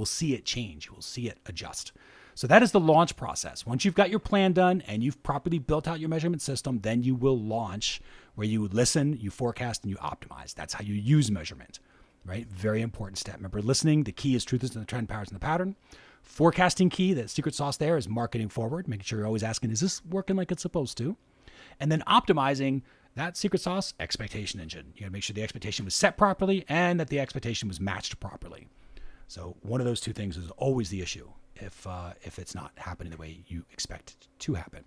see it change. You will see it adjust. So that is the launch process. Once you've got your plan done and you've properly built out your measurement system, then you will launch where you listen, you forecast, and you optimize. That's how you use measurement, right? Very important step. Remember, listening, the key is truth is in the trend, power is in the pattern. Forecasting key, the secret sauce there is marketing forward, making sure you're always asking, is this working like it's supposed to? And then optimizing that secret sauce, expectation engine. You got to make sure the expectation was set properly and that the expectation was matched properly. So one of those two things is always the issue if it's not happening the way you expect it to happen.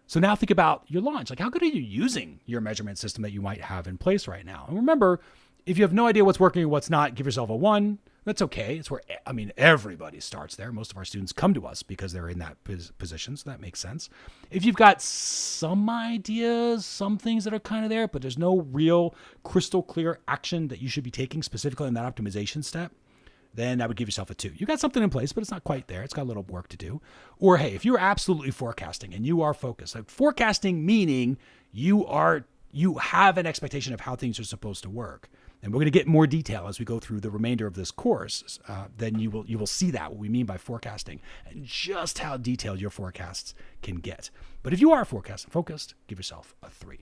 So now think about your launch. Like, how good are you using your measurement system that you might have in place right now? And remember, if you have no idea what's working and what's not, give yourself a 1. That's okay. It's where, everybody starts there. Most of our students come to us because they're in that position, so that makes sense. If you've got some ideas, some things that are kind of there, but there's no real crystal clear action that you should be taking specifically in that optimization step, then I would give yourself a 2. You got something in place, but it's not quite there. It's got a little work to do. Or hey, if you're absolutely forecasting and you are focused, like forecasting meaning you have an expectation of how things are supposed to work. And we're going to get more detail as we go through the remainder of this course. Then you will see that, what we mean by forecasting and just how detailed your forecasts can get. But if you are forecast and focused, give yourself a 3.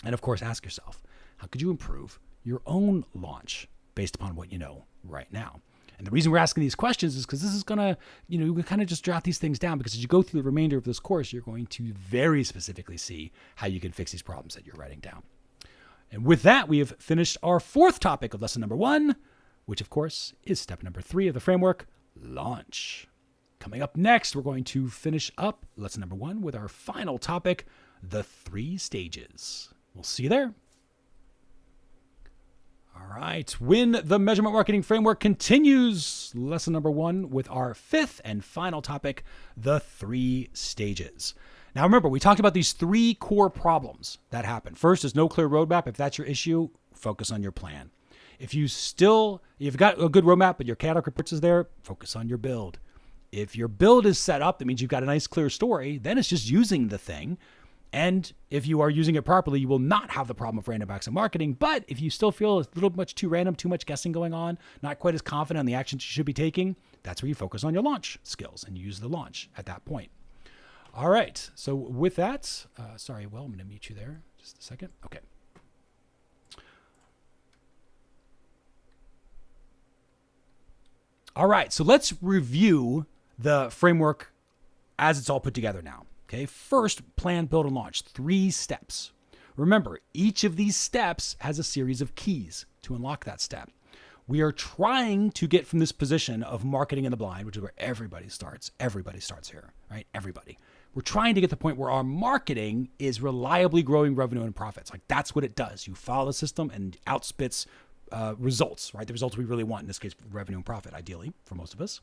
And of course, ask yourself, how could you improve your own launch based upon what you know right now? And the reason we're asking these questions is because this is going to, you can kind of just jot these things down because as you go through the remainder of this course, you're going to very specifically see how you can fix these problems that you're writing down. And with that, we have finished our 4th topic of lesson number 1, which of course is step number 3 of the framework, launch. Coming up next, we're going to finish up lesson number 1 with our final topic, the 3 stages. We'll see you there. All right, W.I.N, the measurement marketing framework continues lesson number 1 with our 5th and final topic, the 3 stages. Now, remember, we talked about these 3 core problems that happen. First is no clear roadmap. If that's your issue, focus on your plan. If you've got a good roadmap, but your chaotic reports is there, focus on your build. If your build is set up, that means you've got a nice clear story, then it's just using the thing. And if you are using it properly, you will not have the problem of random acts in marketing. But if you still feel a little much too random, too much guessing going on, not quite as confident on the actions you should be taking, that's where you focus on your launch skills and you use the launch at that point. All right. So with that, I'm going to mute you there just a second. Okay. All right. So let's review the framework as it's all put together now. Okay. First, plan, build, and launch. 3 steps. Remember, each of these steps has a series of keys to unlock that step. We are trying to get from this position of marketing in the blind, which is where everybody starts. Everybody starts here, right? Everybody. We're trying to get to the point where our marketing is reliably growing revenue and profits. Like that's what it does. You follow the system and outspits results, right? The results we really want, in this case, revenue and profit, ideally for most of us.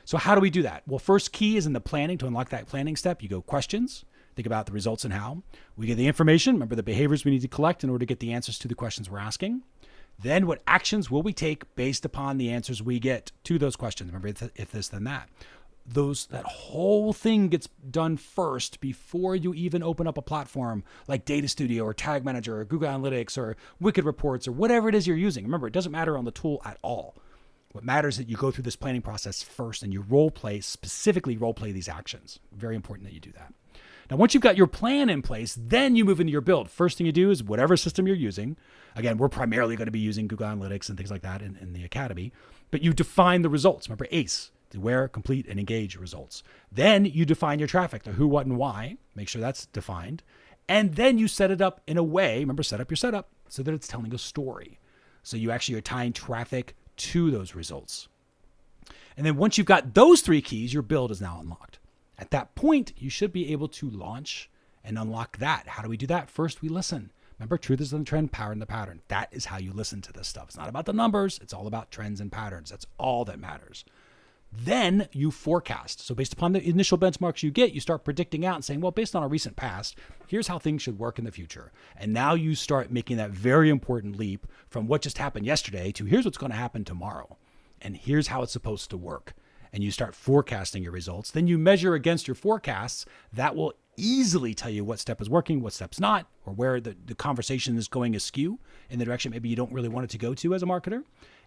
So how do we do that? Well, first key is in the planning. To unlock that planning step, you go questions, think about the results and how. We get the information, remember the behaviors we need to collect in order to get the answers to the questions we're asking. Then what actions will we take based upon the answers we get to those questions? Remember, if this, then that. That whole thing gets done first before you even open up a platform like Data Studio or Tag Manager or Google Analytics or Wicked Reports or whatever it is you're using. Remember, it doesn't matter on the tool at all. What matters is that you go through this planning process first and you specifically role play these actions. Very important that you do that. Now, once you've got your plan in place, then you move into your build. First thing you do is whatever system you're using. Again, we're primarily going to be using Google Analytics and things like that in the Academy, but you define the results. Remember, ACE. The where, complete, and engage results. Then you define your traffic, the who, what, and why. Make sure that's defined. And then you set it up in a way, remember, set up your setup, so that it's telling a story. So you actually are tying traffic to those results. And then once you've got those 3 keys, your build is now unlocked. At that point, you should be able to launch and unlock that. How do we do that? First, we listen. Remember, truth is in the trend, power in the pattern. That is how you listen to this stuff. It's not about the numbers. It's all about trends and patterns. That's all that matters. Then you forecast. So based upon the initial benchmarks you get, you start predicting out and saying, well, based on our recent past, here's how things should work in the future. And now you start making that very important leap from what just happened yesterday to here's what's going to happen tomorrow. And here's how it's supposed to work. And you start forecasting your results. Then you measure against your forecasts. That will easily tell you what step is working, what step's not, or where the conversation is going askew in the direction maybe you don't really want it to go to as a marketer.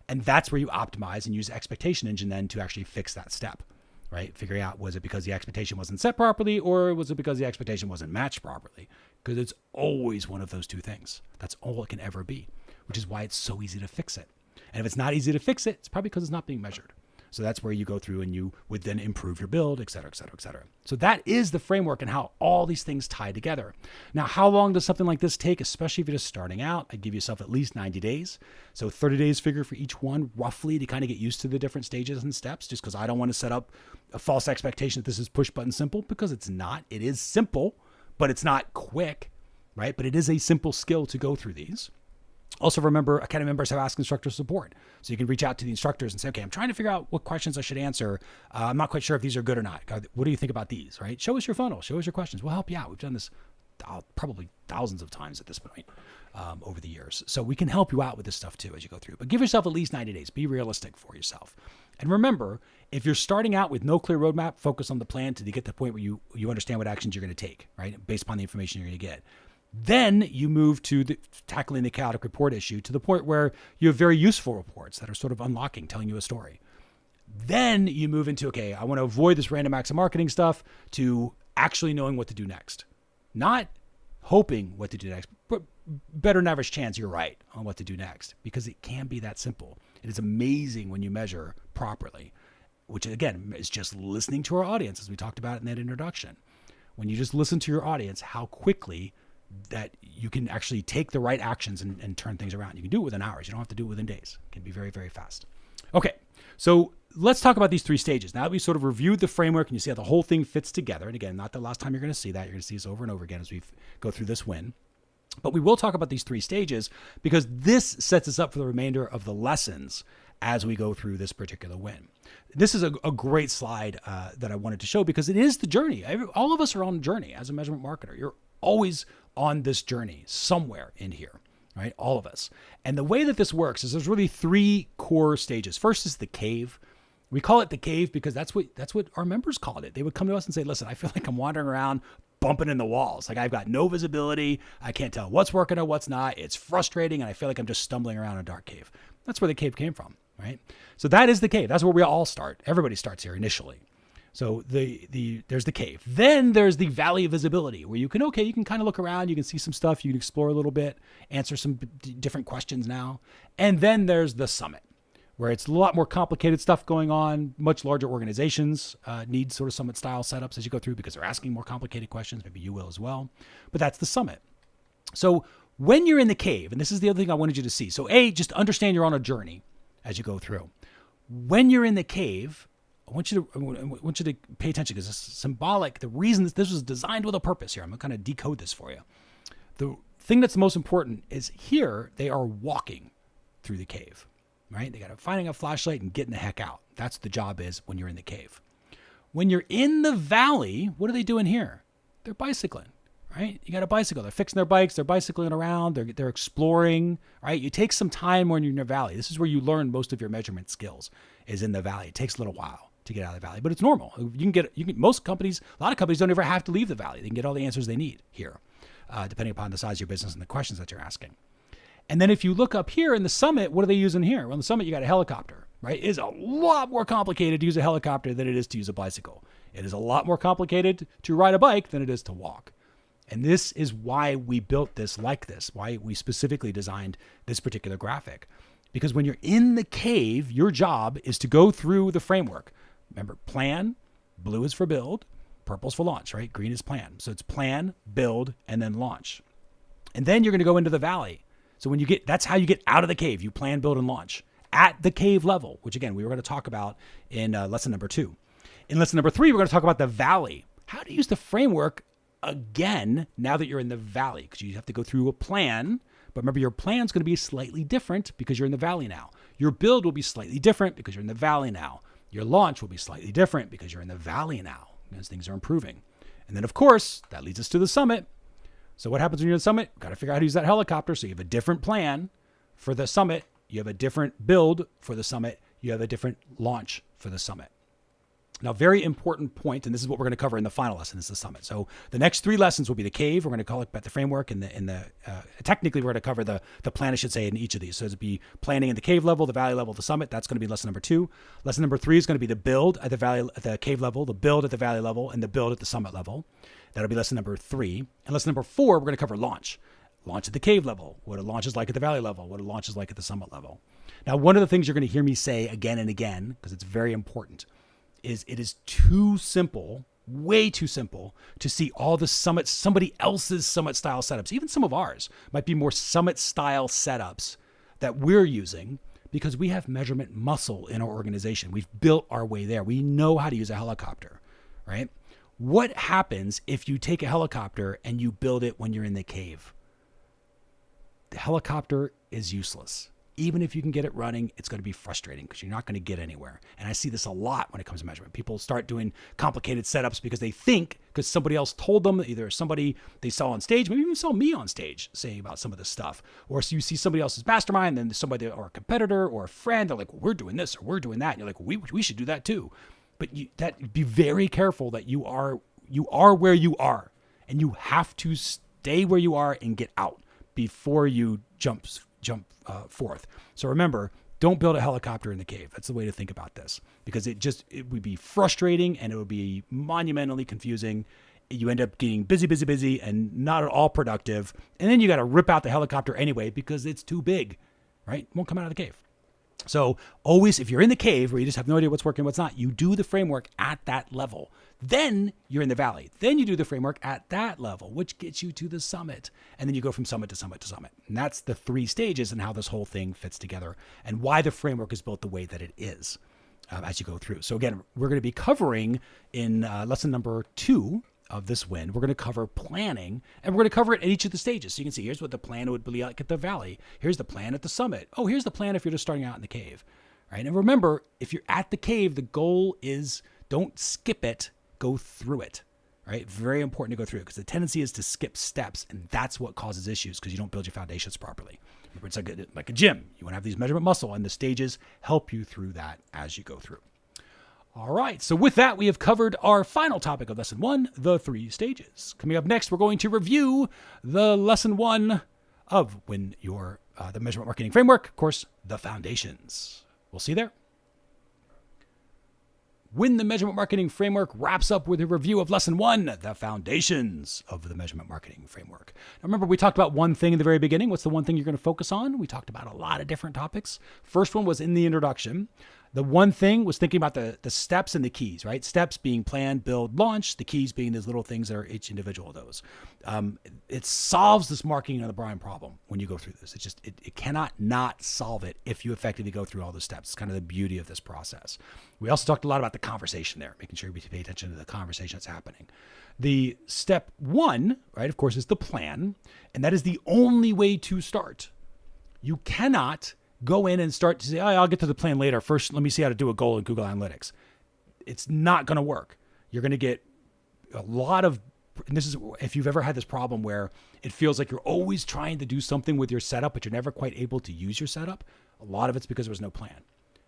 And that's where you optimize and use expectation engine then to actually fix that step, right? Figuring out, was it because the expectation wasn't set properly, or was it because the expectation wasn't matched properly? Because it's always one of those two things. That's all it can ever be, which is why it's so easy to fix it. And if it's not easy to fix it, it's probably because it's not being measured. So that's where you go through and you would then improve your build, et cetera, et cetera, et cetera. So that is the framework and how all these things tie together. Now, how long does something like this take, especially if you're just starting out? I give yourself at least 90 days. So 30 days figure for each one, roughly, to kind of get used to the different stages and steps, just because I don't want to set up a false expectation that this is push button simple, because it's not. It is simple, but it's not quick, right? But it is a simple skill to go through these. Also, remember, Academy members have Ask Instructor support. So you can reach out to the instructors and say, okay, I'm trying to figure out what questions I should answer. I'm not quite sure if these are good or not. What do you think about these, right? Show us your funnel. Show us your questions. We'll help you out. We've done this probably thousands of times at this point over the years. So we can help you out with this stuff too as you go through. But give yourself at least 90 days. Be realistic for yourself. And remember, if you're starting out with no clear roadmap, focus on the plan to get to the point where you understand what actions you're going to take, right? Based upon the information you're going to get. Then you move to tackling the chaotic report issue to the point where you have very useful reports that are sort of unlocking, telling you a story. Then you move into, okay, I want to avoid this random acts of marketing stuff, to actually knowing what to do next. Not hoping what to do next, but better than average chance you're right on what to do next, because it can be that simple. It is amazing when you measure properly, which again is just listening to our audience, as we talked about in that introduction. When you just listen to your audience, how quickly that you can actually take the right actions and turn things around. You can do it within hours. You don't have to do it within days. It can be very, very fast. Okay, so let's talk about these three stages. Now that we sort of reviewed the framework and you see how the whole thing fits together, and again, not the last time you're going to see that. You're going to see this over and over again as we go through this win. But we will talk about these three stages because this sets us up for the remainder of the lessons as we go through this particular win. This is a great slide that I wanted to show because it is the journey. All of us are on a journey as a measurement marketer. You're always on this journey somewhere in here, right? All of us. And the way that this works is there's really three core stages. First is the cave. We call it the cave because that's what our members called it. They would come to us and say, listen, I feel like I'm wandering around bumping in the walls. Like I've got no visibility. I can't tell what's working or what's not. It's frustrating. And I feel like I'm just stumbling around in a dark cave. That's where the cave came from, right? So that is the cave. That's where we all start. Everybody starts here initially. So there's the cave. Then there's the valley of visibility where you can kind of look around. You can see some stuff. You can explore a little bit, answer some different questions now. And then there's the summit where it's a lot more complicated stuff going on. Much larger organizations need sort of summit style setups as you go through because they're asking more complicated questions. Maybe you will as well. But that's the summit. So when you're in the cave, and this is the other thing I wanted you to see. So just understand you're on a journey as you go through. When you're in the cave, I want you to pay attention because it's symbolic. The reason this was designed with a purpose here. I'm going to kind of decode this for you. The thing that's the most important is here they are walking through the cave, right? They got to finding a flashlight and getting the heck out. That's the job is when you're in the cave. When you're in the valley, what are they doing here? They're bicycling, right? You got a bicycle. They're fixing their bikes. They're bicycling around. They're exploring, right? You take some time when you're in the valley. This is where you learn most of your measurement skills is in the valley. It takes a little while to get out of the valley, but it's normal. Most companies, a lot of companies don't ever have to leave the valley. They can get all the answers they need here, depending upon the size of your business and the questions that you're asking. And then if you look up here in the summit, what are they using here? Well, in the summit, you got a helicopter, right? It is a lot more complicated to use a helicopter than it is to use a bicycle. It is a lot more complicated to ride a bike than it is to walk. And this is why we built this like this, why we specifically designed this particular graphic. Because when you're in the cave, your job is to go through the framework. Remember, plan, blue is for build, purple's for launch, right? Green is plan. So it's plan, build, and then launch. And then you're going to go into the valley. So that's how you get out of the cave. You plan, build, and launch at the cave level, which again, we were going to talk about in lesson number 2. In lesson number 3, we're going to talk about the valley. How to use the framework again now that you're in the valley, because you have to go through a plan. But remember, your plan's going to be slightly different because you're in the valley now. Your build will be slightly different because you're in the valley now. Your launch will be slightly different because you're in the valley now, as things are improving. And then, of course, that leads us to the summit. So what happens when you're in the summit? Got to figure out how to use that helicopter. So you have a different plan for the summit. You have a different build for the summit. You have a different launch for the summit. Now, very important point, and this is what we're going to cover in the final lesson, is the summit. So the next 3 lessons will be the cave. We're going to call it about the framework, and technically we're going to cover the plan, I should say, in each of these. So it'll be planning in the cave level, the valley level, the summit. That's going to be lesson number 2. Lesson number 3 is going to be the build at the cave level, the build at the valley level, and the build at the summit level. That'll be lesson number 3. And lesson number 4, we're going to cover launch. Launch at the cave level, what a launch is like at the valley level, what a launch is like at the summit level. Now, one of the things you're going to hear me say again and again, because it's very important, is it is too simple, way too simple, to see all the summits, somebody else's summit style setups. Even some of ours might be more summit style setups that we're using because we have measurement muscle in our organization. We've built our way there. We know how to use a helicopter, right? What happens if you take a helicopter and you build it when you're in the cave? The helicopter is useless. Even if you can get it running, it's going to be frustrating because you're not going to get anywhere. And I see this a lot when it comes to measurement. People start doing complicated setups because they think, because somebody else told them, either somebody they saw on stage, maybe even saw me on stage saying about some of this stuff, or so you see somebody else's mastermind, then somebody or a competitor or a friend, they're like, well, we're doing this or we're doing that. And you're like, well, we should do that too. But be very careful that you are where you are, and you have to stay where you are and get out before you jump forth. So remember, don't build a helicopter in the cave. That's the way to think about this, because it would be frustrating and it would be monumentally confusing. You end up getting busy and not at all productive. And then you got to rip out the helicopter anyway because it's too big, right? It won't come out of the cave. So always, if you're in the cave where you just have no idea what's working, what's not, you do the framework at that level. Then you're in the valley. Then you do the framework at that level, which gets you to the summit. And then you go from summit to summit to summit. And that's the 3 stages and how this whole thing fits together and why the framework is built the way that it is as you go through. So again, we're going to be covering in lesson number 2 of this W.I.N, we're going to cover planning, and we're going to cover it at each of the stages. So you can see, here's what the plan would be like at the valley. Here's the plan at the summit. Oh, here's the plan if you're just starting out in the cave, right? And remember, if you're at the cave, the goal is don't skip it, go through it, right? Very important to go through it because the tendency is to skip steps, and that's what causes issues because you don't build your foundations properly. Remember, it's like a gym. You want to have these measurement muscle, and the stages help you through that as you go through. All right, so with that, we have covered our final topic of lesson 1, the 3 stages. Coming up next, we're going to review the lesson 1 of when you're the measurement marketing framework, of course, the foundations. We'll see you there. When the measurement marketing framework wraps up with a review of lesson 1, the foundations of the measurement marketing framework. Now remember, we talked about one thing in the very beginning. What's the one thing you're going to focus on? We talked about a lot of different topics. First one was in the introduction. The one thing was thinking about the steps and the keys, right? Steps being plan, build, launch. The keys being those little things that are each individual of those. It solves this marketing on the Brian problem when you go through this. It's just, it cannot not solve it if you effectively go through all the steps. It's kind of the beauty of this process. We also talked a lot about the conversation there, making sure we pay attention to the conversation that's happening. The step 1, right, of course, is the plan. And that is the only way to start. You cannot go in and start to say, oh, I'll get to the plan later. First, let me see how to do a goal in Google Analytics. It's not going to work. You're going to get a lot of, and this is if you've ever had this problem where it feels like you're always trying to do something with your setup, but you're never quite able to use your setup. A lot of it's because there was no plan.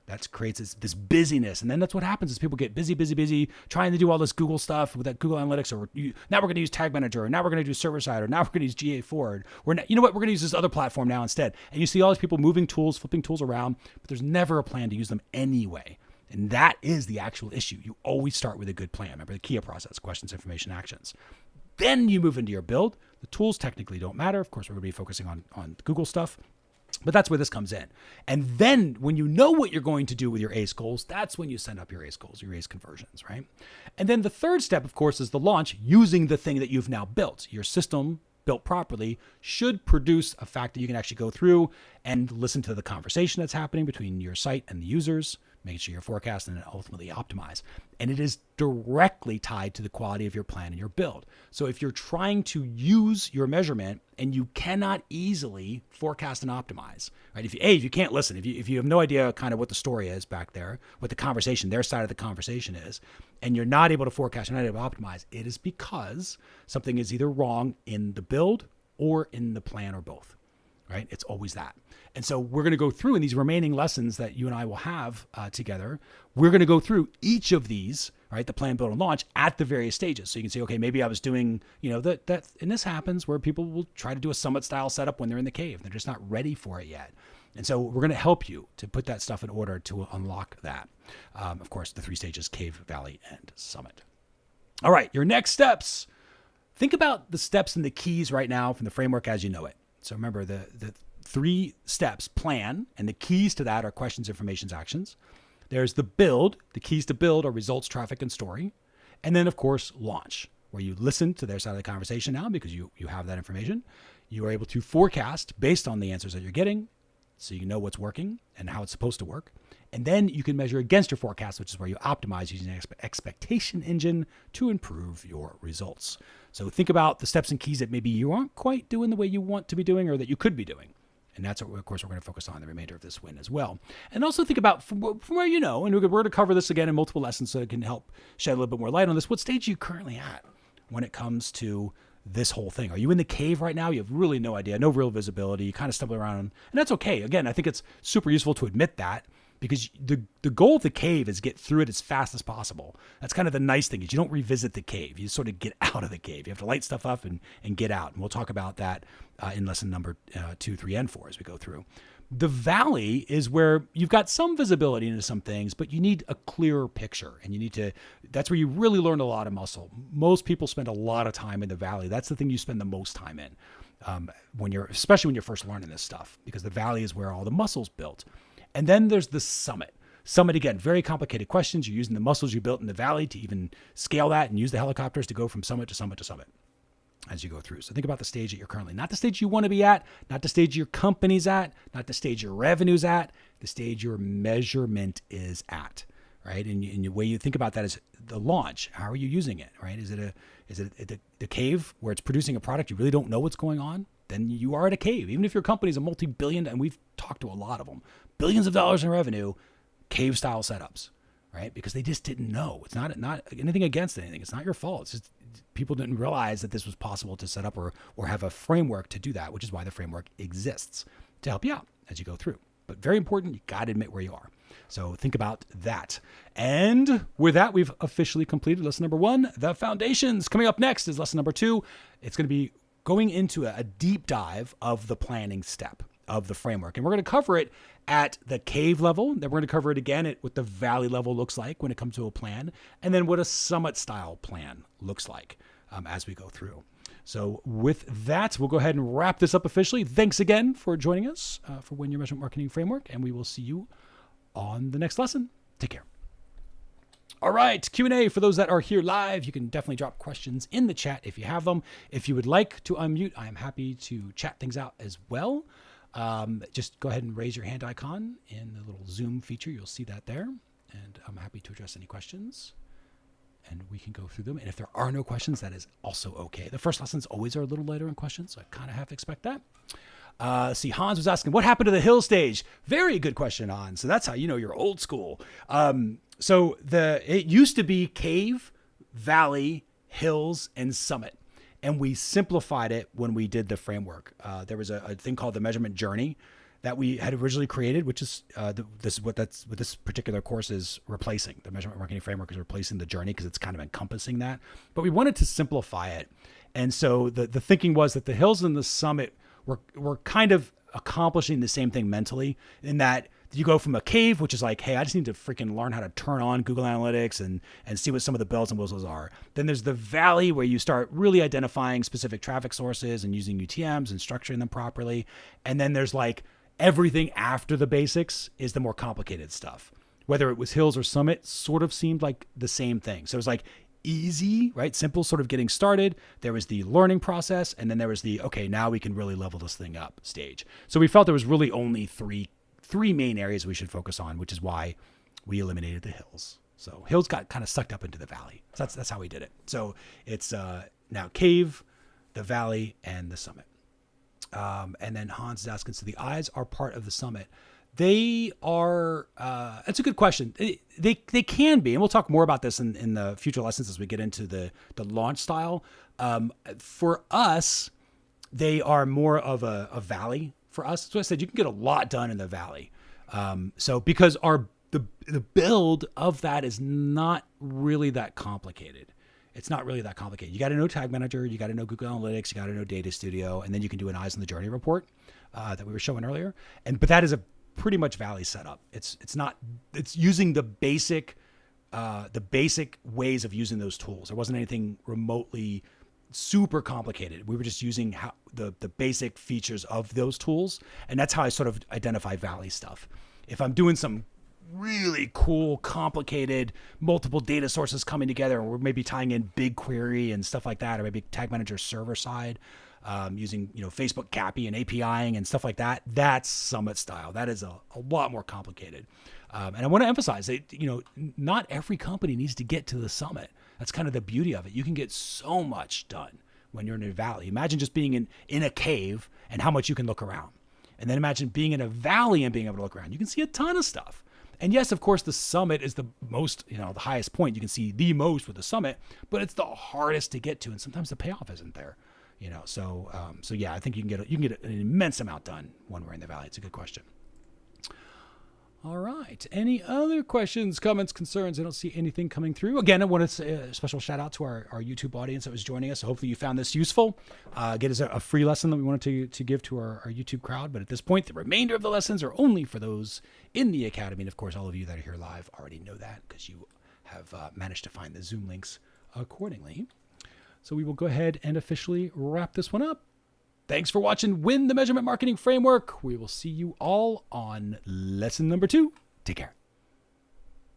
That creates this busyness. And then that's what happens is people get busy, trying to do all this Google stuff with that Google Analytics, or now we're going to use Tag Manager, or now we're going to do server side, or now we're going to use GA4, or you know what, we're going to use this other platform now instead. And you see all these people moving tools, flipping tools around, but there's never a plan to use them anyway. And that is the actual issue. You always start with a good plan. Remember the KIA process: questions, information, actions. Then you move into your build. The tools technically don't matter. Of course, we're going to be focusing on Google stuff. But that's where this comes in. And then when you know what you're going to do with your ACE goals, that's when you send up your ACE goals, your ACE conversions, right? And then the third step, of course, is the launch using the thing that you've now built. Your system built properly should produce a fact that you can actually go through and listen to the conversation that's happening between your site and the users, making sure you're forecasting and ultimately optimize. And it is directly tied to the quality of your plan and your build. So if you're trying to use your measurement and you cannot easily forecast and optimize, right? If you can't listen, if you have no idea kind of what the story is back there, what the conversation, their side of the conversation is, and you're not able to forecast, you're not able to optimize, it is because something is either wrong in the build or in the plan or both, right? It's always that. And so we're going to go through in these remaining lessons that you and I will have together. We're going to go through each of these, right? The plan, build, and launch at the various stages. So you can say, okay, maybe I was doing, that, and this happens where people will try to do a summit style setup when they're in the cave. They're just not ready for it yet. And so we're going to help you to put that stuff in order to unlock that. Of course, the 3 stages, cave, valley, and summit. All right, your next steps. Think about the steps and the keys right now from the framework as you know it. So remember the 3 steps: plan, and the keys to that are questions, informations, actions. There's the build. The keys to build are results, traffic, and story. And then, of course, launch, where you listen to their side of the conversation now because you have that information. You are able to forecast based on the answers that you're getting, so you know what's working and how it's supposed to work. And then you can measure against your forecast, which is where you optimize using an expectation engine to improve your results. So think about the steps and keys that maybe you aren't quite doing the way you want to be doing or that you could be doing. And that's what, of course, we're going to focus on the remainder of this win as well. And also think about from where you know, and we're going to cover this again in multiple lessons so it can help shed a little bit more light on this. What stage are you currently at when it comes to this whole thing? Are you in the cave right now? You have really no idea, no real visibility. You kind of stumble around, and that's okay. Again, I think it's super useful to admit that, because the goal of the cave is get through it as fast as possible. That's kind of the nice thing, is you don't revisit the cave. You sort of get out of the cave. You have to light stuff up and get out. And we'll talk about that in lesson number 2, 3, and 4 as we go through. The valley is where you've got some visibility into some things, but you need a clearer picture. And that's where you really learn a lot of muscle. Most people spend a lot of time in the valley. That's the thing you spend the most time in, especially when you're first learning this stuff, because the valley is where all the muscle's built. And then there's the summit. Summit, again, very complicated questions. You're using the muscles you built in the valley to even scale that and use the helicopters to go from summit to summit to summit as you go through. So think about the stage that you're currently, not the stage you want to be at, not the stage your company's at, not the stage your revenue's at, the stage your measurement is at, right? And the way you think about that is the launch. How are you using it, right? Is it the cave where it's producing a product you really don't know what's going on? Then you are at a cave. Even if your company's a multi-billion, and we've talked to a lot of them, billions of dollars in revenue, cave style setups, right? Because they just didn't know. It's not anything against anything. It's not your fault. It's just people didn't realize that this was possible to set up or have a framework to do that, which is why the framework exists to help you out as you go through. But very important, you got to admit where you are. So think about that. And with that, we've officially completed lesson number 1, the foundations. Coming up next is lesson number 2. It's going to be going into a deep dive of the planning step of the framework. And we're going to cover it at the cave level. Then we're going to cover it again at what the valley level looks like when it comes to a plan. And then what a summit style plan looks like as we go through. So with that, we'll go ahead and wrap this up officially. Thanks again for joining us for Win Your Measurement Marketing Framework. And we will see you on the next lesson. Take care. All right, Q&A for those that are here live. You can definitely drop questions in the chat if you have them. If you would like to unmute, I am happy to chat things out as well. Just go ahead and raise your hand icon in the little Zoom feature. You'll see that there. And I'm happy to address any questions. And we can go through them. And if there are no questions, that is also okay. The first lessons always are a little lighter in questions, so I kind of have to expect that. See, Hans was asking, what happened to the hill stage? Very good question, Hans. So that's how you know you're old school. So it used to be cave, valley, hills, and summit. And we simplified it when we did the framework. There was a thing called the measurement journey that we had originally created, which is what this particular course is replacing. The measurement marketing framework is replacing the journey because it's kind of encompassing that. But we wanted to simplify it. And so the thinking was that the hills and the summit were kind of accomplishing the same thing mentally, in that you go from a cave, which is like, hey, I just need to freaking learn how to turn on Google Analytics and see what some of the bells and whistles are. Then there's the valley, where you start really identifying specific traffic sources and using UTMs and structuring them properly. And then there's like everything after the basics is the more complicated stuff. Whether it was hills or summit, sort of seemed like the same thing. So it was like easy, right? Simple, sort of getting started. There was the learning process, and then there was the, okay, now we can really level this thing up stage. So we felt there was really only three main areas we should focus on, which is why we eliminated the hills. So hills got kind of sucked up into the valley. So that's how we did it. So it's now cave, the valley, and the summit. And then Hans is asking, so the eyes are part of the summit. They are, that's a good question. They can be, and we'll talk more about this in the future lessons as we get into the launch style. For us, they are more of a valley for us. So I said, you can get a lot done in the valley. So because the build of that is not really that complicated. It's not really that complicated. You got to know Tag Manager, you got to know Google Analytics, you got to know Data Studio, and then you can do an Eyes on the Journey report that we were showing earlier. But that is a pretty much valley setup. It's using the basic ways of using those tools. There wasn't anything remotely super complicated. We were just using the basic features of those tools, and that's how I sort of identify valley stuff. If I'm doing some really cool, complicated, multiple data sources coming together, and we're maybe tying in BigQuery and stuff like that, or maybe Tag Manager server side, using Facebook CAPI and APIing and stuff like that. That's Summit style. That is a lot more complicated. And I want to emphasize that not every company needs to get to the summit. That's kind of the beauty of it. You can get so much done when you're in a valley. Imagine just being in a cave and how much you can look around. And then imagine being in a valley and being able to look around. You can see a ton of stuff. And yes, of course, the summit is the most, the highest point. You can see the most with the summit, but it's the hardest to get to. And sometimes the payoff isn't there, So yeah, I think you can get an immense amount done when we're in the valley. It's a good question. All right. Any other questions, comments, concerns? I don't see anything coming through. Again, I want to say a special shout out to our YouTube audience that was joining us. So hopefully you found this useful. Again, it's a free lesson that we wanted to give to our YouTube crowd. But at this point, the remainder of the lessons are only for those in the Academy. And of course, all of you that are here live already know that because you have managed to find the Zoom links accordingly. So we will go ahead and officially wrap this one up. Thanks for watching W.I.N, the Measurement Marketing Framework. We will see you all on lesson number 2. Take care.